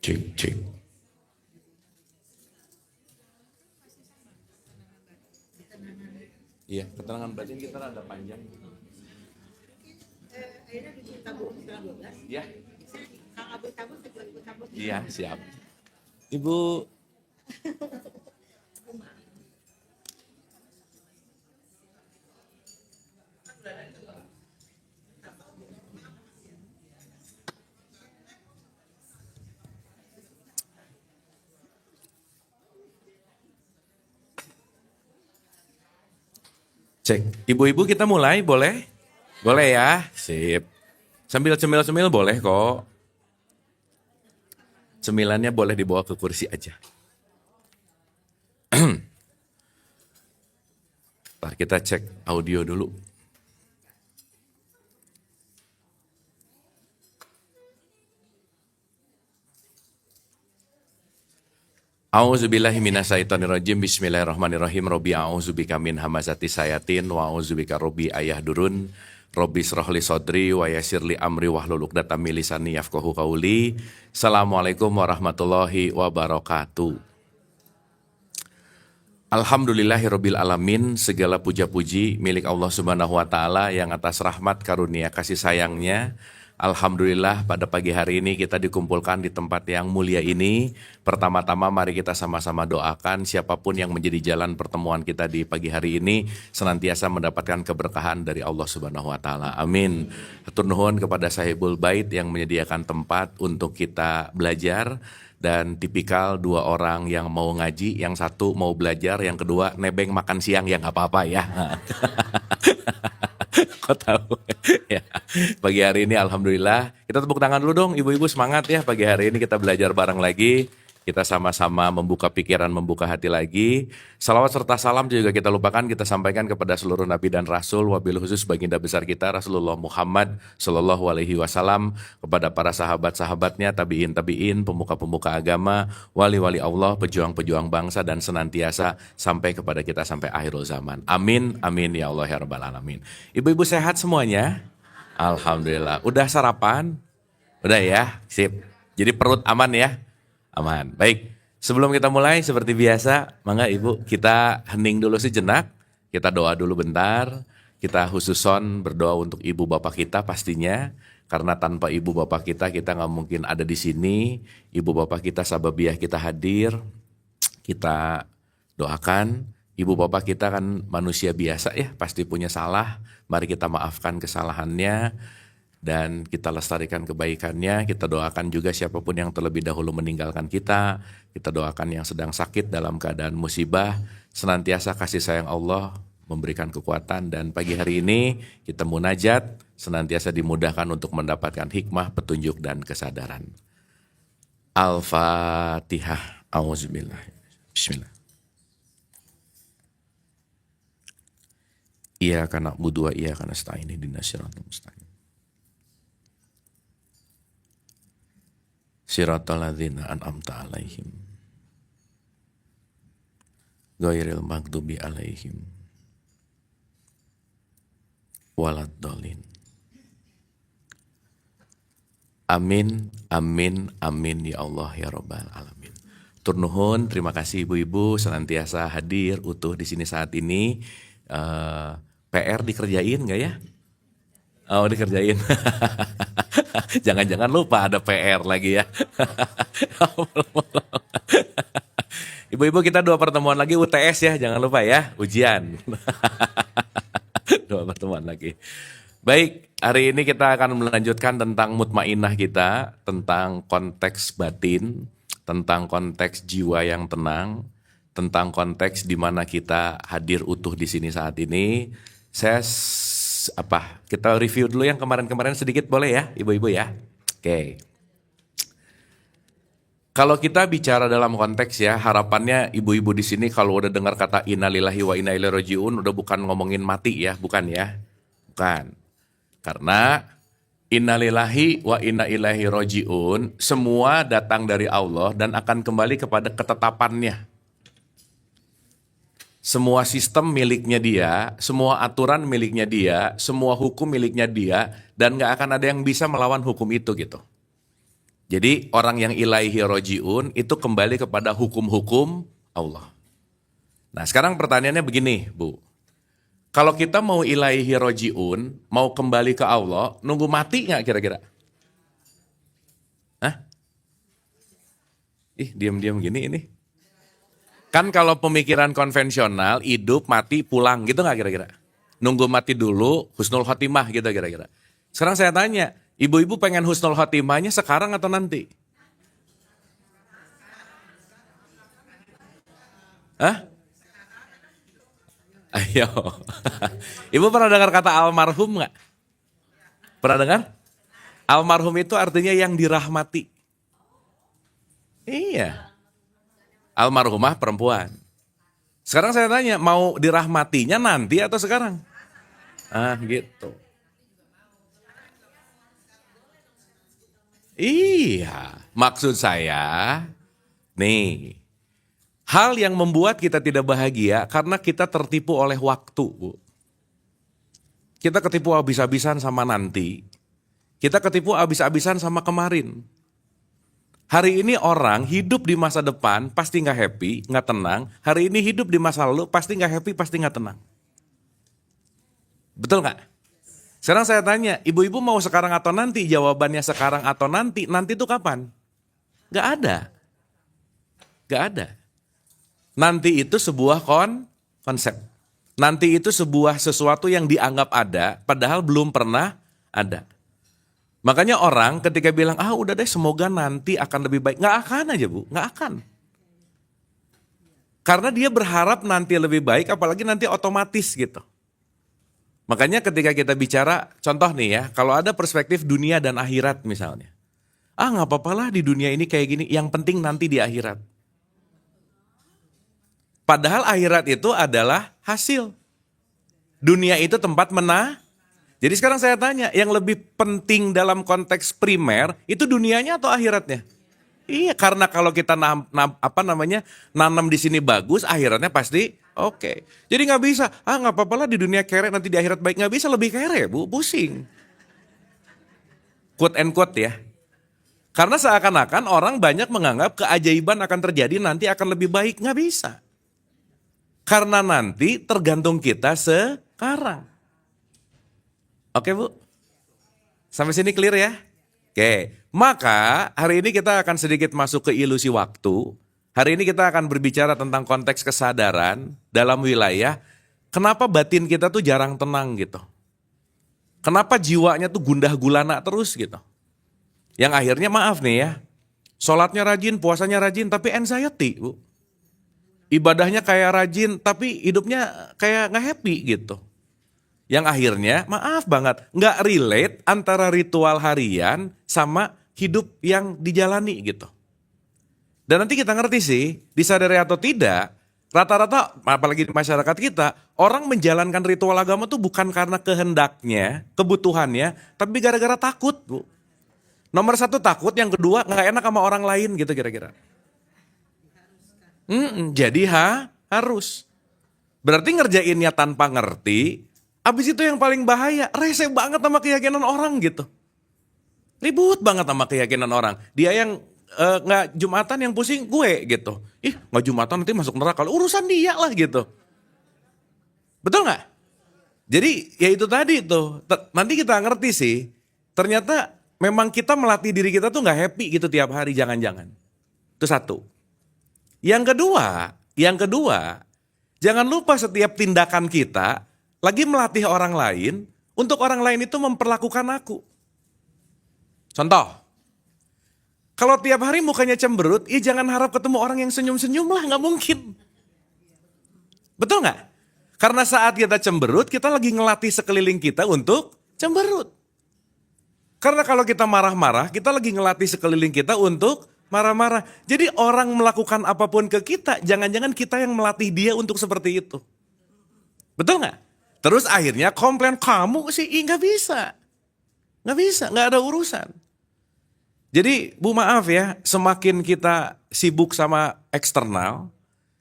Cek, cek. Iya, keterangan batin kita ada panjang. Akhirnya ditabung setelah 12. Iya. Kang Abu tabung setelah Ibu tabung. Iya, siap. Ibu. Cek, ibu-ibu kita mulai, boleh? Boleh ya, sip. Sambil cemil-cemil boleh kok. Cemilannya boleh dibawa ke kursi aja. Ntar kita cek audio dulu. A'udzubillahi minasyaitonirrajim. Bismillahirrahmanirrahim. Robbi a'udzubika min hamazati sayatin wa a'udzubika robbi ayahdurun. Robbi srohli sodri wa yassirli amri wahlul 'uqdatam min lisani yafqahu qauli. Assalamualaikum warahmatullahi wabarakatuh. Alhamdulillahirabbil alamin, segala puja-puji milik Allah Subhanahu wa taala yang atas rahmat karunia kasih sayangnya. Alhamdulillah pada pagi hari ini kita dikumpulkan di tempat yang mulia ini. Pertama-tama mari kita sama-sama doakan siapapun yang menjadi jalan pertemuan kita di pagi hari ini senantiasa mendapatkan keberkahan dari Allah Subhanahu wa taala. Amin. Hatur nuhun kepada Sahibul Bait yang menyediakan tempat untuk kita belajar. Dan tipikal dua orang yang mau ngaji, yang satu mau belajar, yang kedua nebeng makan siang, ya nggak apa-apa ya. Kok tahu? Ya. Pagi hari ini alhamdulillah, kita tepuk tangan dulu dong ibu-ibu, semangat ya, pagi hari ini kita belajar bareng lagi. Kita sama-sama membuka pikiran, membuka hati lagi. Salawat serta salam juga kita lupakan, kita sampaikan kepada seluruh nabi dan rasul, wabil khusus baginda besar kita Rasulullah Muhammad Sallallahu Alaihi Wasallam, kepada para sahabat-sahabatnya, tabiin, pemuka-pemuka agama, wali-wali Allah, pejuang-pejuang bangsa, dan senantiasa sampai kepada kita sampai akhirul zaman. Amin, amin ya Allah ya Rabbal Alamin. Ibu-ibu sehat semuanya? Alhamdulillah. Udah sarapan? Udah ya, sip. Jadi perut aman ya? Aman. Baik, sebelum kita mulai seperti biasa, mangga Ibu kita hening dulu sejenak, kita doa dulu bentar, kita khususon berdoa untuk ibu bapak kita pastinya, karena tanpa ibu bapak kita nggak mungkin ada di sini. Ibu bapak kita sababiah kita hadir, kita doakan. Ibu bapak kita kan manusia biasa ya, pasti punya salah, mari kita maafkan kesalahannya. Dan kita lestarikan kebaikannya, kita doakan juga siapapun yang terlebih dahulu meninggalkan kita doakan yang sedang sakit dalam keadaan musibah, senantiasa kasih sayang Allah memberikan kekuatan, dan pagi hari ini kita munajat, senantiasa dimudahkan untuk mendapatkan hikmah, petunjuk, dan kesadaran. Al-Fatihah. Auzubillah. Bismillah. Iyyaka na'budu wa iyyaka nasta'in ihdinas siratal mustaqim. Siratal ladzina an'amta 'alaihim ghairil maghdubi 'alaihim waladdallin. Amin, amin, amin ya Allah ya Rabbal Alamin. Tur nuhun, terima kasih ibu-ibu senantiasa hadir utuh di sini saat ini. PR dikerjain nggak ya? Oh, dikerjain. Jangan-jangan lupa ada PR lagi ya. Ibu-ibu kita 2 pertemuan lagi UTS ya, jangan lupa ya, ujian. 2 pertemuan lagi. Baik, hari ini kita akan melanjutkan tentang mutmainah kita, tentang konteks batin, tentang konteks jiwa yang tenang, tentang konteks di mana kita hadir utuh di sini saat ini. Kita review dulu yang kemarin-kemarin sedikit boleh ya, ibu-ibu ya. Oke. Kalau kita bicara dalam konteks ya, harapannya ibu-ibu di sini kalau udah dengar kata innalillahi wa inna ilaihi rajiun udah bukan ngomongin mati ya, bukan ya. Bukan. Karena innalillahi wa inna ilaihi rajiun semua datang dari Allah dan akan kembali kepada ketetapannya. Semua sistem miliknya dia, semua aturan miliknya dia, semua hukum miliknya dia, dan gak akan ada yang bisa melawan hukum itu gitu. Jadi orang yang ilaihi rojiun itu kembali kepada hukum-hukum Allah. Nah sekarang pertanyaannya begini Bu. Kalau kita mau ilaihi rojiun, mau kembali ke Allah, nunggu mati nggak kira-kira? Hah? Ih diam-diam gini ini. Kan kalau pemikiran konvensional, hidup, mati, pulang gitu nggak kira-kira? Nunggu mati dulu, husnul khotimah gitu kira-kira. Sekarang saya tanya, ibu-ibu pengen husnul khotimahnya sekarang atau nanti? Hah? Ayo. Ibu pernah dengar kata almarhum nggak? Pernah dengar? Almarhum itu artinya yang dirahmati. Iya. Almarhumah perempuan. Sekarang saya tanya, mau dirahmatinya nanti atau sekarang? Ah gitu. Iya, maksud saya, nih, hal yang membuat kita tidak bahagia karena kita tertipu oleh waktu, Bu. Kita ketipu habis-habisan sama nanti. Kita ketipu habis-habisan sama kemarin. Hari ini orang hidup di masa depan pasti nggak happy, nggak tenang. Hari ini hidup di masa lalu pasti nggak happy, pasti nggak tenang. Betul nggak? Sekarang saya tanya, ibu-ibu mau sekarang atau nanti? Jawabannya sekarang atau nanti. Nanti itu kapan? Nggak ada. Nggak ada. Nanti itu sebuah konsep. Nanti itu sebuah sesuatu yang dianggap ada, padahal belum pernah ada. Makanya orang ketika bilang, udah deh semoga nanti akan lebih baik. Nggak akan aja Bu, nggak akan. Karena dia berharap nanti lebih baik, apalagi nanti otomatis gitu. Makanya ketika kita bicara, contoh nih ya, kalau ada perspektif dunia dan akhirat misalnya. Nggak apa-apa lah di dunia ini kayak gini, yang penting nanti di akhirat. Padahal akhirat itu adalah hasil. Dunia itu tempat Jadi sekarang saya tanya, yang lebih penting dalam konteks primer itu dunianya atau akhiratnya? Iya, karena kalau kita nanam di sini bagus, akhiratnya pasti oke. Jadi nggak bisa, nggak apa-apa lah di dunia kere, nanti di akhirat baik. Nggak bisa, lebih kere Bu, pusing. Quote and quote ya. Karena seakan-akan orang banyak menganggap keajaiban akan terjadi nanti akan lebih baik. Nggak bisa. Karena nanti tergantung kita sekarang. Oke Bu, sampai sini clear ya? Oke, maka hari ini kita akan sedikit masuk ke ilusi waktu. Hari ini kita akan berbicara tentang konteks kesadaran dalam wilayah. Kenapa batin kita tuh jarang tenang gitu? Kenapa jiwanya tuh gundah gulana terus gitu? Yang akhirnya maaf nih ya, sholatnya rajin, puasanya rajin, tapi anxiety Bu. Ibadahnya kayak rajin, tapi hidupnya kayak nggak happy gitu. Yang akhirnya, maaf banget, nggak relate antara ritual harian sama hidup yang dijalani gitu. Dan nanti kita ngerti sih, disadari atau tidak, rata-rata, apalagi di masyarakat kita, orang menjalankan ritual agama tuh bukan karena kehendaknya, kebutuhannya, tapi gara-gara takut Bu. Nomor satu takut, yang kedua nggak enak sama orang lain gitu kira-kira. Jadi harus. Berarti ngerjainnya tanpa ngerti. Abis itu yang paling bahaya, rese banget sama keyakinan orang gitu. Ribut banget sama keyakinan orang. Dia yang nggak Jumatan yang pusing gue gitu. Nggak Jumatan nanti masuk neraka, urusan dia lah gitu. Betul nggak? Jadi ya itu tadi tuh. Nanti kita ngerti sih. Ternyata memang kita melatih diri kita tuh nggak happy gitu tiap hari, jangan-jangan. Itu satu. Yang kedua, jangan lupa setiap tindakan kita lagi melatih orang lain, untuk orang lain itu memperlakukan aku. Contoh, kalau tiap hari mukanya cemberut, jangan harap ketemu orang yang senyum-senyum lah, nggak mungkin. Betul nggak? Karena saat kita cemberut, kita lagi ngelatih sekeliling kita untuk cemberut. Karena kalau kita marah-marah, kita lagi ngelatih sekeliling kita untuk marah-marah. Jadi orang melakukan apapun ke kita, jangan-jangan kita yang melatih dia untuk seperti itu. Betul nggak? Terus akhirnya komplain, kamu sih nggak bisa. Nggak bisa, nggak ada urusan. Jadi Bu maaf ya, semakin kita sibuk sama eksternal,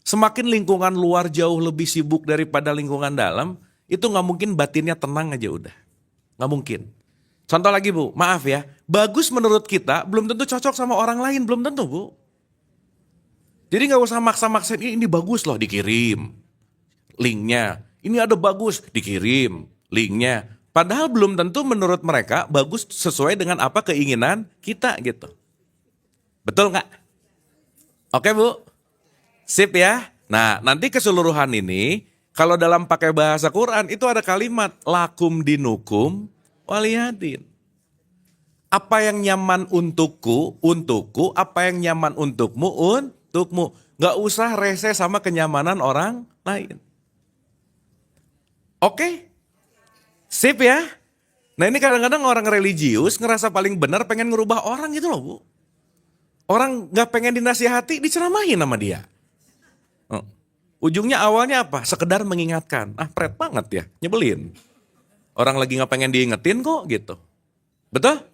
semakin lingkungan luar jauh lebih sibuk daripada lingkungan dalam, itu nggak mungkin batinnya tenang aja udah. Nggak mungkin. Contoh lagi Bu, maaf ya. Bagus menurut kita, belum tentu cocok sama orang lain, belum tentu Bu. Jadi nggak usah maksa-maksain, ini bagus loh, dikirim linknya. Ini ada bagus, dikirim linknya. Padahal belum tentu menurut mereka bagus sesuai dengan apa keinginan kita gitu. Betul nggak? Oke Bu, sip ya. Nah nanti keseluruhan ini, kalau dalam pakai bahasa Quran itu ada kalimat lakum dinukum waliyadin. Apa yang nyaman untukku, apa yang nyaman untukmu, untukmu. Nggak usah rese sama kenyamanan orang lain. Oke? Sip ya? Nah ini kadang-kadang orang religius ngerasa paling benar pengen ngerubah orang gitu loh Bu. Orang nggak pengen dinasihati, diceramahin sama dia. Ujungnya awalnya apa? Sekedar mengingatkan. Ah pret banget ya, nyebelin. Orang lagi nggak pengen diingetin kok gitu. Betul?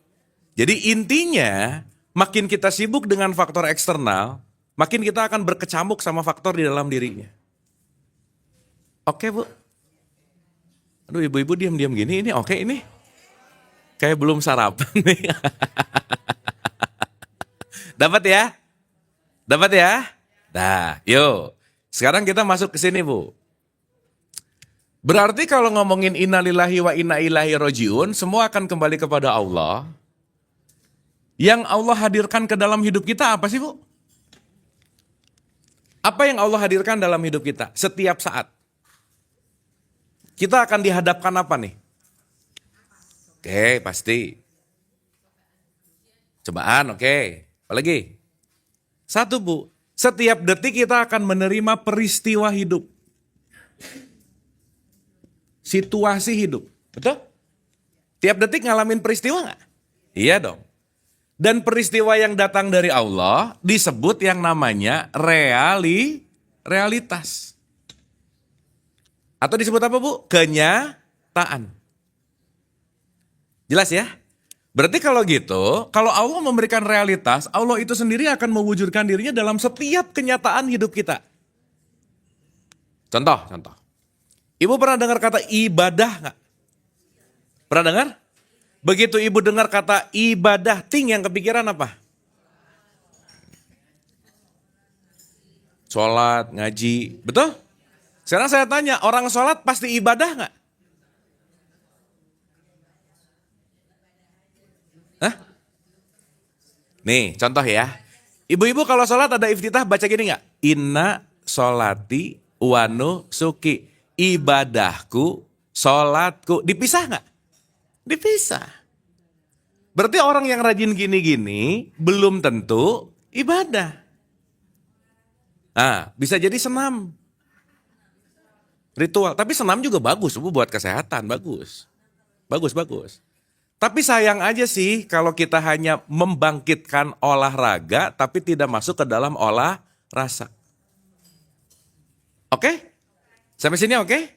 Jadi intinya makin kita sibuk dengan faktor eksternal, makin kita akan berkecamuk sama faktor di dalam dirinya. Oke Bu? Aduh ibu-ibu diam-diam gini, ini oke ini? Kayak belum sarapan nih. Dapat ya? Dapat ya? Nah, yuk. Sekarang kita masuk ke sini, Bu. Berarti kalau ngomongin innalillahi wa inna ilaihi rajiun, semua akan kembali kepada Allah. Yang Allah hadirkan ke dalam hidup kita apa sih, Bu? Apa yang Allah hadirkan dalam hidup kita setiap saat? Kita akan dihadapkan apa nih? Oke, pasti. Cobaan, oke. Apalagi? Satu, Bu. Setiap detik kita akan menerima peristiwa hidup. Situasi hidup. Betul? Tiap detik ngalamin peristiwa nggak? Iya dong. Dan peristiwa yang datang dari Allah disebut yang namanya realitas. Atau disebut apa Bu? Kenyataan. Jelas ya? Berarti kalau gitu, kalau Allah memberikan realitas, Allah itu sendiri akan mewujudkan dirinya dalam setiap kenyataan hidup kita. Contoh. Ibu pernah dengar kata ibadah nggak? Pernah dengar? Begitu ibu dengar kata ibadah, ting yang kepikiran apa? Sholat, ngaji, betul? Sekarang saya tanya, orang sholat pasti ibadah nggak? Hah? Nih, contoh ya. Ibu-ibu kalau sholat ada iftitah baca gini nggak? Inna sholati wanu suki. Ibadahku, sholatku. Dipisah nggak? Dipisah. Berarti orang yang rajin gini-gini belum tentu ibadah. Nah, bisa jadi senam. Ritual. Tapi senam juga bagus, Bu, buat kesehatan. Bagus. Bagus. Tapi sayang aja sih kalau kita hanya membangkitkan olahraga tapi tidak masuk ke dalam olah rasa. Oke? Sampai sini oke?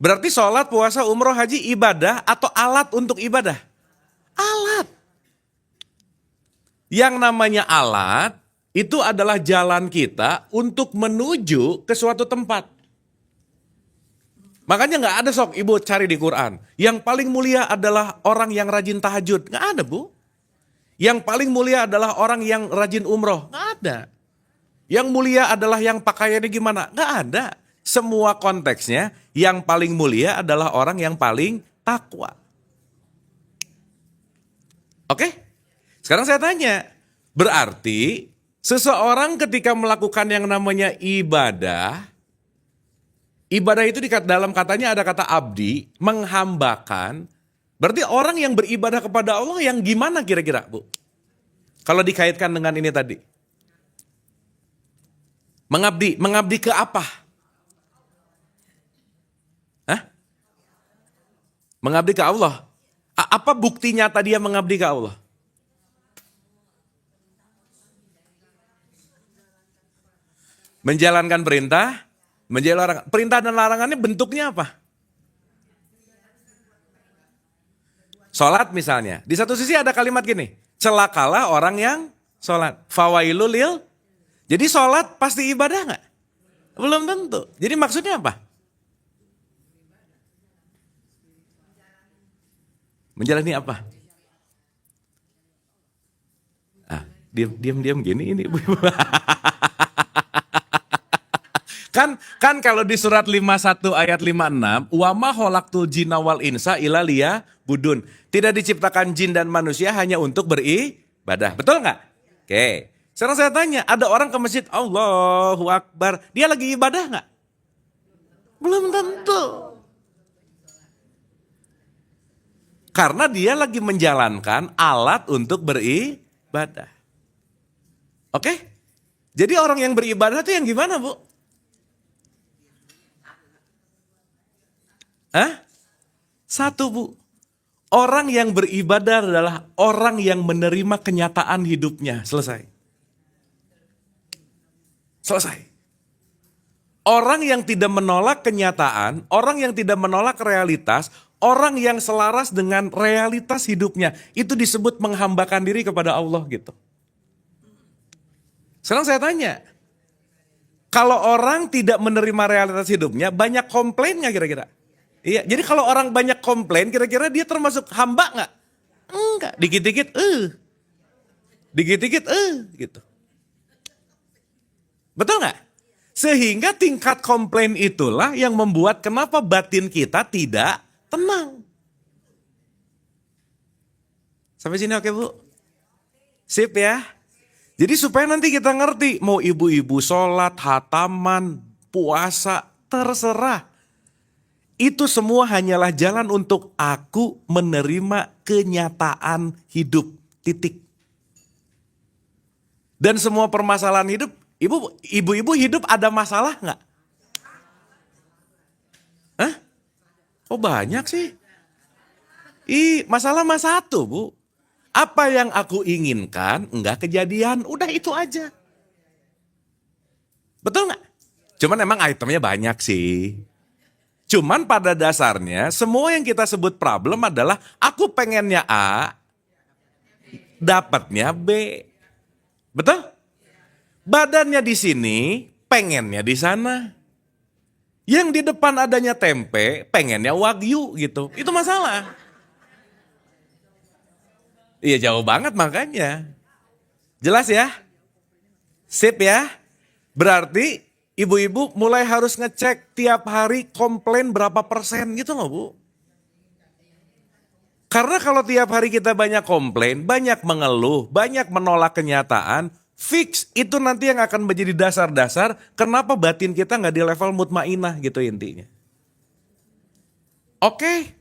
Berarti sholat, puasa, umroh, haji ibadah atau alat untuk ibadah? Alat. Yang namanya alat itu adalah jalan kita untuk menuju ke suatu tempat. Makanya nggak ada sok ibu cari di Quran. Yang paling mulia adalah orang yang rajin tahajud. Nggak ada Bu. Yang paling mulia adalah orang yang rajin umroh. Nggak ada. Yang mulia adalah yang pakaiannya gimana. Nggak ada. Semua konteksnya yang paling mulia adalah orang yang paling takwa. Oke? Sekarang saya tanya. Berarti seseorang ketika melakukan yang namanya ibadah. Ibadah itu dalam katanya ada kata abdi, menghambakan. Berarti orang yang beribadah kepada Allah yang gimana kira-kira Bu? Kalau dikaitkan dengan ini tadi. Mengabdi ke apa? Hah? Mengabdi ke Allah. Apa bukti nyata dia mengabdi ke Allah? Menjalankan perintah. Perintah dan larangannya bentuknya apa? Sholat misalnya. Di satu sisi ada kalimat gini. Celakalah orang yang sholat. Fawailul lil. Jadi sholat pasti ibadah nggak? Belum tentu. Jadi maksudnya apa? Menjalani apa? Diam gini ini ibu-ibu. Kan kalau di surat 51 ayat 56, wa ma khalaqtul jinna wal insa illa liya'budun. Tidak diciptakan jin dan manusia hanya untuk beribadah. Betul nggak? Oke. Sekarang saya tanya, ada orang ke masjid, Allahu Akbar, dia lagi ibadah nggak? Belum tentu. Karena dia lagi menjalankan alat untuk beribadah. Oke? Jadi orang yang beribadah itu yang gimana, Bu? Hah? Satu, Bu. Orang yang beribadah adalah orang yang menerima kenyataan hidupnya. Selesai. Selesai. Orang yang tidak menolak kenyataan, orang yang tidak menolak realitas, orang yang selaras dengan realitas hidupnya, itu disebut menghambakan diri kepada Allah gitu. Sekarang saya tanya, kalau orang tidak menerima realitas hidupnya, banyak komplain nggak kira-kira? Iya, jadi kalau orang banyak komplain, kira-kira dia termasuk hamba nggak? Enggak, dikit-dikit, dikit-dikit, gitu. Betul nggak? Sehingga tingkat komplain itulah yang membuat kenapa batin kita tidak tenang. Sampai sini oke, Bu? Sip ya? Jadi supaya nanti kita ngerti, mau ibu-ibu sholat, hataman, puasa, terserah. Itu semua hanyalah jalan untuk aku menerima kenyataan hidup, titik. Dan semua permasalahan hidup, ibu-ibu hidup ada masalah nggak? Hah? Kok banyak sih? Masalah mah satu, Bu. Apa yang aku inginkan enggak kejadian, udah itu aja. Betul nggak? Cuman emang itemnya banyak sih. Cuman pada dasarnya semua yang kita sebut problem adalah aku pengennya A, dapatnya B. Betul? Badannya di sini, pengennya di sana. Yang di depan adanya tempe, pengennya wagyu gitu. Itu masalah. Iya jauh banget makanya. Jelas ya? Sip ya? Berarti ibu-ibu mulai harus ngecek tiap hari komplain berapa persen gitu loh, Bu. Karena kalau tiap hari kita banyak komplain, banyak mengeluh, banyak menolak kenyataan, fix itu nanti yang akan menjadi dasar-dasar kenapa batin kita nggak di level mutmainah gitu intinya. Oke?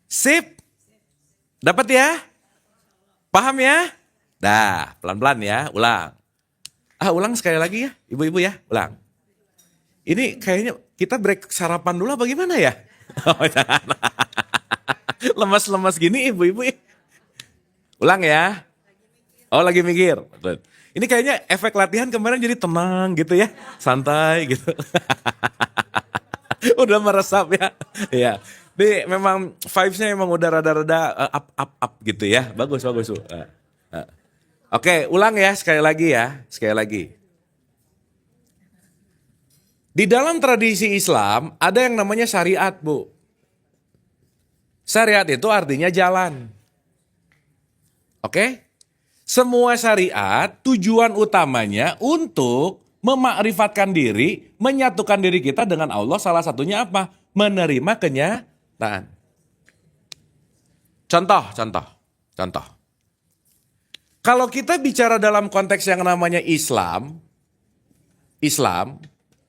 Sip? Dapat ya? Paham ya? Dah, pelan-pelan ya, ulang. Ulang sekali lagi ya, ibu-ibu ya, ulang. Ini kayaknya kita break sarapan dulu apa gimana ya? Oh, jangan. Lemas-lemas gini ibu-ibu. Ulang ya. Oh lagi mikir. Ini kayaknya efek latihan kemarin jadi tenang gitu ya. Santai gitu. Udah meresap ya. Iya. Ini memang vibes-nya emang udah rada-rada up gitu ya. Bagus. Bu. Oke, ulang ya sekali lagi ya. Sekali lagi. Di dalam tradisi Islam ada yang namanya syariat, Bu. Syariat itu artinya jalan. Oke? Semua syariat tujuan utamanya untuk memakrifatkan diri, menyatukan diri kita dengan Allah, salah satunya apa? Menerima kenyataan. Contoh. Kalau kita bicara dalam konteks yang namanya Islam,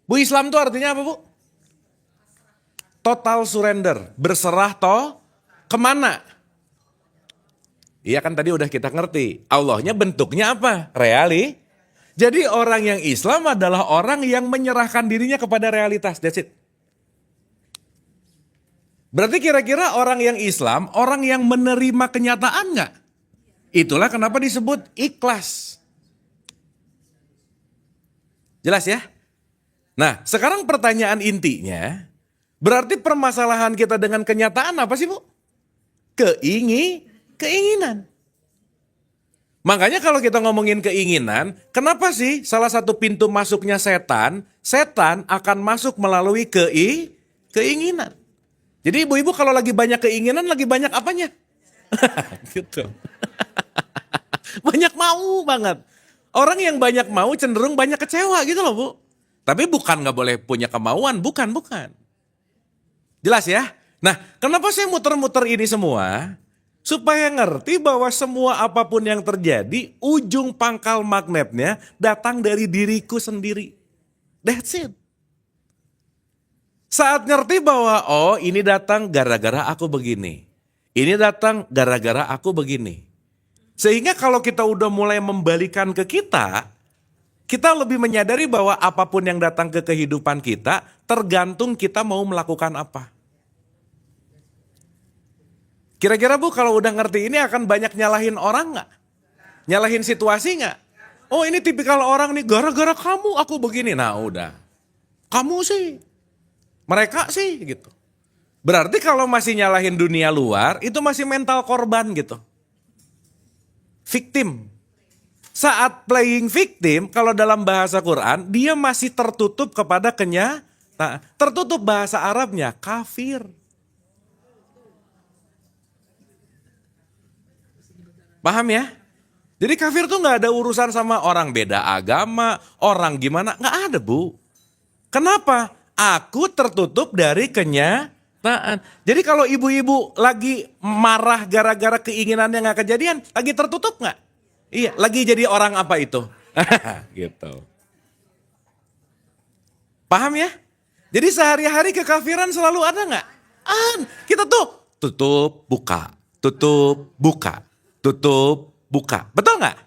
Bu, Islam itu artinya apa, Bu? Total surrender, berserah kemana? Iya kan tadi udah kita ngerti, Allahnya bentuknya apa? Jadi orang yang Islam adalah orang yang menyerahkan dirinya kepada realitas, that's it. Berarti kira-kira orang yang Islam, orang yang menerima kenyataan nggak? Itulah kenapa disebut ikhlas. Jelas ya? Nah, sekarang pertanyaan intinya, berarti permasalahan kita dengan kenyataan apa sih, Bu? Keinginan. Makanya kalau kita ngomongin keinginan, kenapa sih salah satu pintu masuknya setan akan masuk melalui keinginan. Jadi ibu-ibu kalau lagi banyak keinginan, lagi banyak apanya? Gitu. Banyak mau banget. Orang yang banyak mau cenderung banyak kecewa gitu loh Bu. Tapi bukan gak boleh punya kemauan, bukan. Jelas ya? Nah, kenapa saya muter-muter ini semua? Supaya ngerti bahwa semua apapun yang terjadi, ujung pangkal magnetnya datang dari diriku sendiri. That's it. Saat ngerti bahwa, oh ini datang gara-gara aku begini. Ini datang gara-gara aku begini. Sehingga kalau kita udah mulai membalikan ke kita lebih menyadari bahwa apapun yang datang ke kehidupan kita, tergantung kita mau melakukan apa. Kira-kira Bu kalau udah ngerti ini akan banyak nyalahin orang gak? Nyalahin situasi gak? Oh ini tipikal orang nih, gara-gara kamu aku begini. Nah udah, kamu sih, mereka sih gitu. Berarti kalau masih nyalahin dunia luar, itu masih mental korban gitu. Victim. Saat playing victim, kalau dalam bahasa Quran, dia masih tertutup kepada kenyataan. Tertutup bahasa Arabnya, kafir. Paham ya? Jadi kafir tuh gak ada urusan sama orang beda agama, orang gimana, gak ada Bu. Kenapa? Aku tertutup dari kenyataan. Jadi kalau ibu-ibu lagi marah gara-gara keinginan yang gak kejadian, lagi tertutup gak? Iya, lagi jadi orang apa itu? Gitu. Paham ya? Jadi sehari-hari kekafiran selalu ada gak? Kita tuh tutup, buka, tutup, buka, tutup, buka. Betul gak?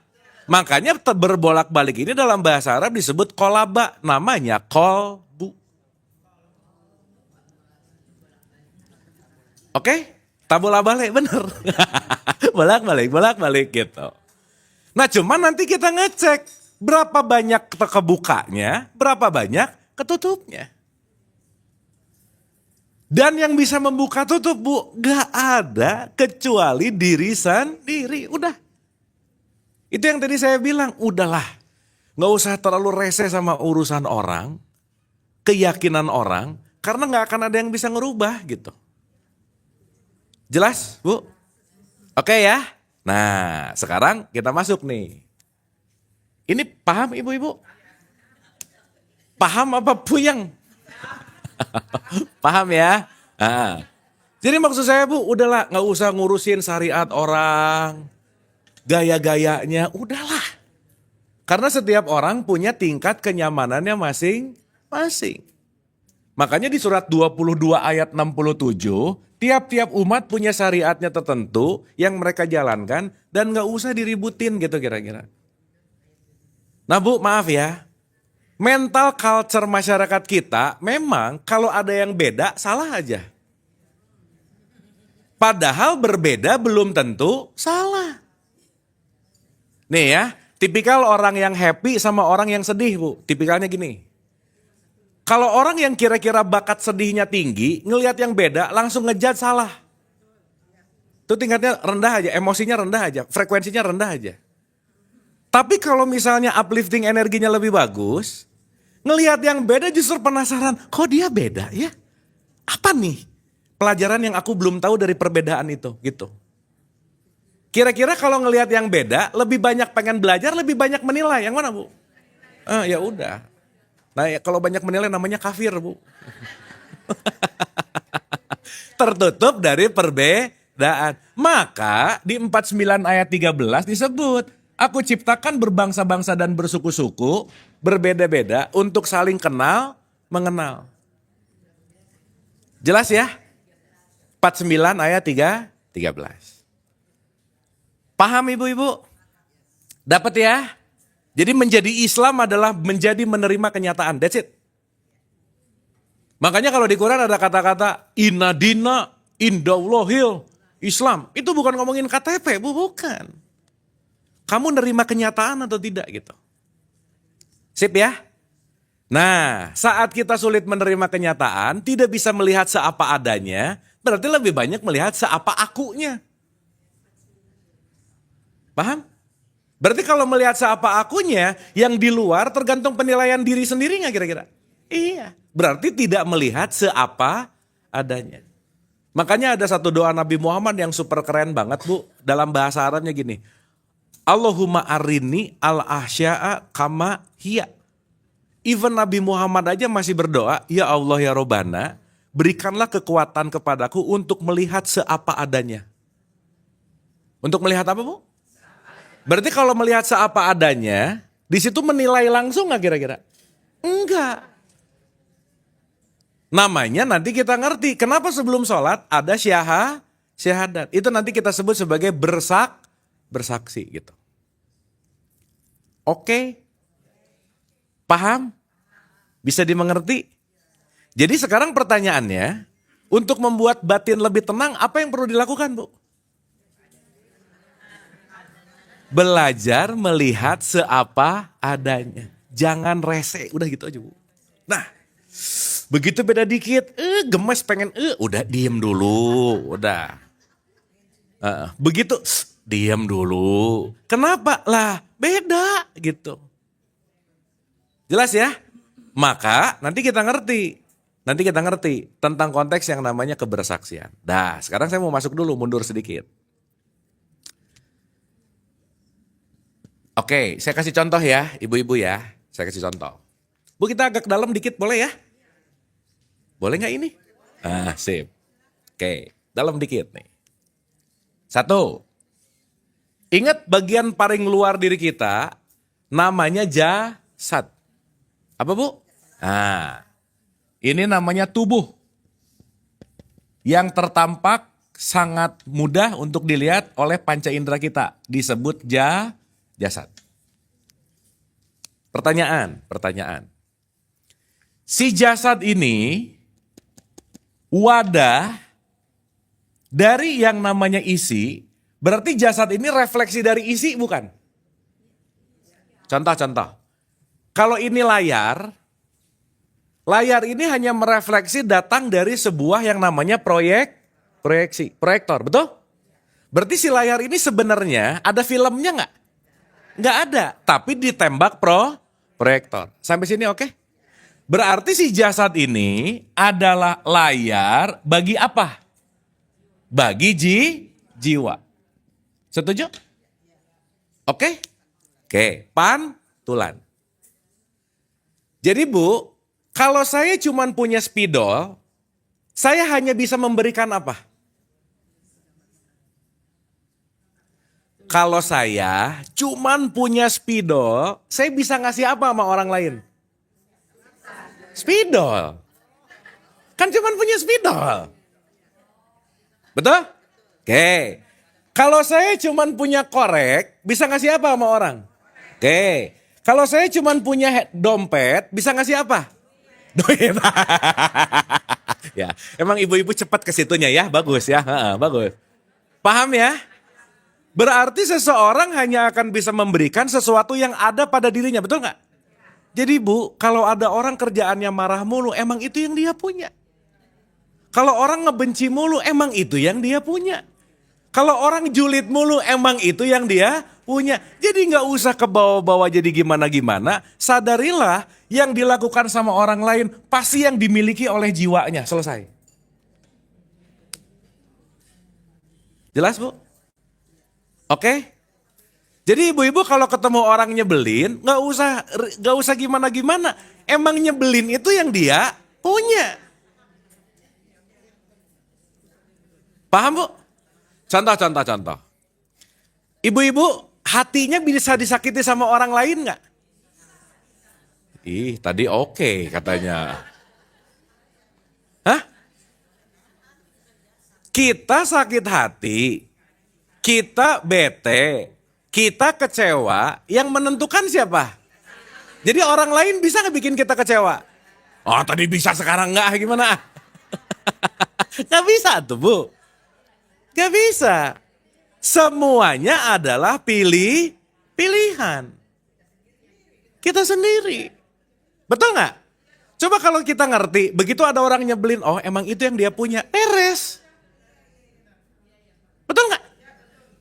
Makanya berbolak-balik ini dalam bahasa Arab disebut kolaba, namanya kolbu. Oke? Tabula balik, bener. Bolak-balik gitu. Nah cuman nanti kita ngecek berapa banyak kebukanya, berapa banyak ketutupnya. Dan yang bisa membuka tutup Bu, gak ada kecuali diri sendiri. Udah. Itu yang tadi saya bilang, udahlah. Gak usah terlalu rese sama urusan orang, keyakinan orang, karena gak akan ada yang bisa ngerubah gitu. Jelas Bu? Oke ya? Nah sekarang kita masuk nih. Ini paham ibu-ibu? Paham apa puyeng? Paham ya? Nah, jadi maksud saya Bu, udahlah gak usah ngurusin syariat orang, gaya-gayanya, udahlah. Karena setiap orang punya tingkat kenyamanannya masing-masing. Makanya di surat 22 ayat 67, tiap-tiap umat punya syariatnya tertentu yang mereka jalankan dan gak usah diributin gitu kira-kira. Nah Bu, maaf ya. Mental culture masyarakat kita memang kalau ada yang beda salah aja. Padahal berbeda belum tentu salah. Nih ya, tipikal orang yang happy sama orang yang sedih Bu. Tipikalnya gini. Kalau orang yang kira-kira bakat sedihnya tinggi, ngelihat yang beda langsung ngejudge salah. Itu tingkatnya rendah aja, emosinya rendah aja, frekuensinya rendah aja. Tapi kalau misalnya uplifting energinya lebih bagus, ngelihat yang beda justru penasaran, kok dia beda ya? Apa nih pelajaran yang aku belum tahu dari perbedaan itu gitu. Kira-kira kalau ngelihat yang beda, lebih banyak pengen belajar, lebih banyak menilai. Yang mana Bu? Ya udah. Nah ya, kalau banyak menilai namanya kafir Bu. Tertutup dari perbedaan. Maka di 49 ayat 13 disebut, aku ciptakan berbangsa-bangsa dan bersuku-suku, berbeda-beda untuk saling kenal, mengenal. Jelas ya? 49 ayat 13. Paham ibu-ibu? Dapat ya? Jadi menjadi Islam adalah menjadi menerima kenyataan. That's it. Makanya kalau di Quran ada kata-kata inna dina indallahil Islam. Itu bukan ngomongin KTP, Bu, bukan. Kamu nerima kenyataan atau tidak gitu. Sip ya? Nah, saat kita sulit menerima kenyataan, tidak bisa melihat seapa adanya, berarti lebih banyak melihat seapa akunya. Paham? Berarti kalau melihat seapa akunya, yang di luar tergantung penilaian diri sendiri nggak kira-kira? Iya. Berarti tidak melihat seapa adanya. Makanya ada satu doa Nabi Muhammad yang super keren banget Bu. Dalam bahasa Arabnya gini. Allahumma arini al-ahsya'a kama hiya. Even Nabi Muhammad aja masih berdoa, ya Allah ya Robbana, berikanlah kekuatan kepadaku untuk melihat seapa adanya. Untuk melihat apa, Bu? Berarti kalau melihat seapa adanya, di situ menilai langsung nggak kira-kira? Enggak. Namanya nanti kita ngerti. Kenapa sebelum sholat ada syahadat. Itu nanti kita sebut sebagai bersaksi gitu. Oke? Paham? Bisa dimengerti? Jadi sekarang pertanyaannya, untuk membuat batin lebih tenang, apa yang perlu dilakukan, Bu? Belajar melihat seapa adanya. Jangan rese, udah gitu aja, Bu. Nah, begitu beda dikit, gemes pengen, udah diem dulu, udah. Begitu, diem dulu. Kenapa? Lah, beda gitu. Jelas ya? Maka nanti kita ngerti. Nanti kita ngerti tentang konteks yang namanya kebersaksian. Nah, sekarang saya mau masuk dulu, mundur sedikit. Oke, saya kasih contoh ya, ibu-ibu ya. Saya kasih contoh. Bu, kita agak ke dalam dikit boleh ya? Boleh nggak ini? Sip. Oke, dalam dikit nih. 1. Ingat bagian paling luar diri kita, namanya jasad. Apa, Bu? Ini namanya tubuh. Yang tertampak sangat mudah untuk dilihat oleh panca indera kita. Disebut jasad. Pertanyaan. Si jasad ini wadah dari yang namanya isi, berarti jasad ini refleksi dari isi bukan? Contoh. Kalau ini layar ini hanya merefleksi datang dari sebuah yang namanya proyektor, betul? Berarti si layar ini sebenarnya ada filmnya nggak? Nggak ada, tapi ditembak proyektor. Sampai sini oke? Berarti si jasad ini adalah layar bagi apa? Bagi jiwa. Setuju? Oke? Oke, pantulan. Jadi Bu, kalau saya cuma punya spidol, saya hanya bisa memberikan apa? Kalau saya cuman punya spidol, saya bisa ngasih apa sama orang lain? Spidol. Kan cuman punya spidol. Betul? Oke. Kalau saya cuman punya korek, bisa ngasih apa sama orang? Oke. Kalau saya cuman punya dompet, bisa ngasih apa? Duit. Ya, emang ibu-ibu cepat ke situnya ya, bagus ya, bagus. Paham ya? Berarti seseorang hanya akan bisa memberikan sesuatu yang ada pada dirinya, betul nggak? Jadi Bu, kalau ada orang kerjaannya marah mulu, emang itu yang dia punya. Kalau orang ngebenci mulu, emang itu yang dia punya. Kalau orang julid mulu, emang itu yang dia punya. Jadi nggak usah kebawa-bawa jadi gimana-gimana. Sadarilah yang dilakukan sama orang lain pasti yang dimiliki oleh jiwanya. Selesai. Jelas Bu? Oke? Jadi ibu-ibu kalau ketemu orang nyebelin, nggak usah gimana-gimana. Emang nyebelin itu yang dia punya. Paham Bu? Contoh. Ibu-ibu hatinya bisa disakiti sama orang lain nggak? Ih, tadi oke katanya. Hah? Kita sakit hati, kita bete, kita kecewa, yang menentukan siapa? Jadi orang lain bisa nggak bikin kita kecewa? Oh tadi bisa sekarang nggak gimana? Nggak bisa tuh Bu. Gak bisa. Semuanya adalah pilihan. Kita sendiri. Betul gak? Coba kalau kita ngerti, begitu ada orang nyebelin, oh emang itu yang dia punya, beres. Betul gak?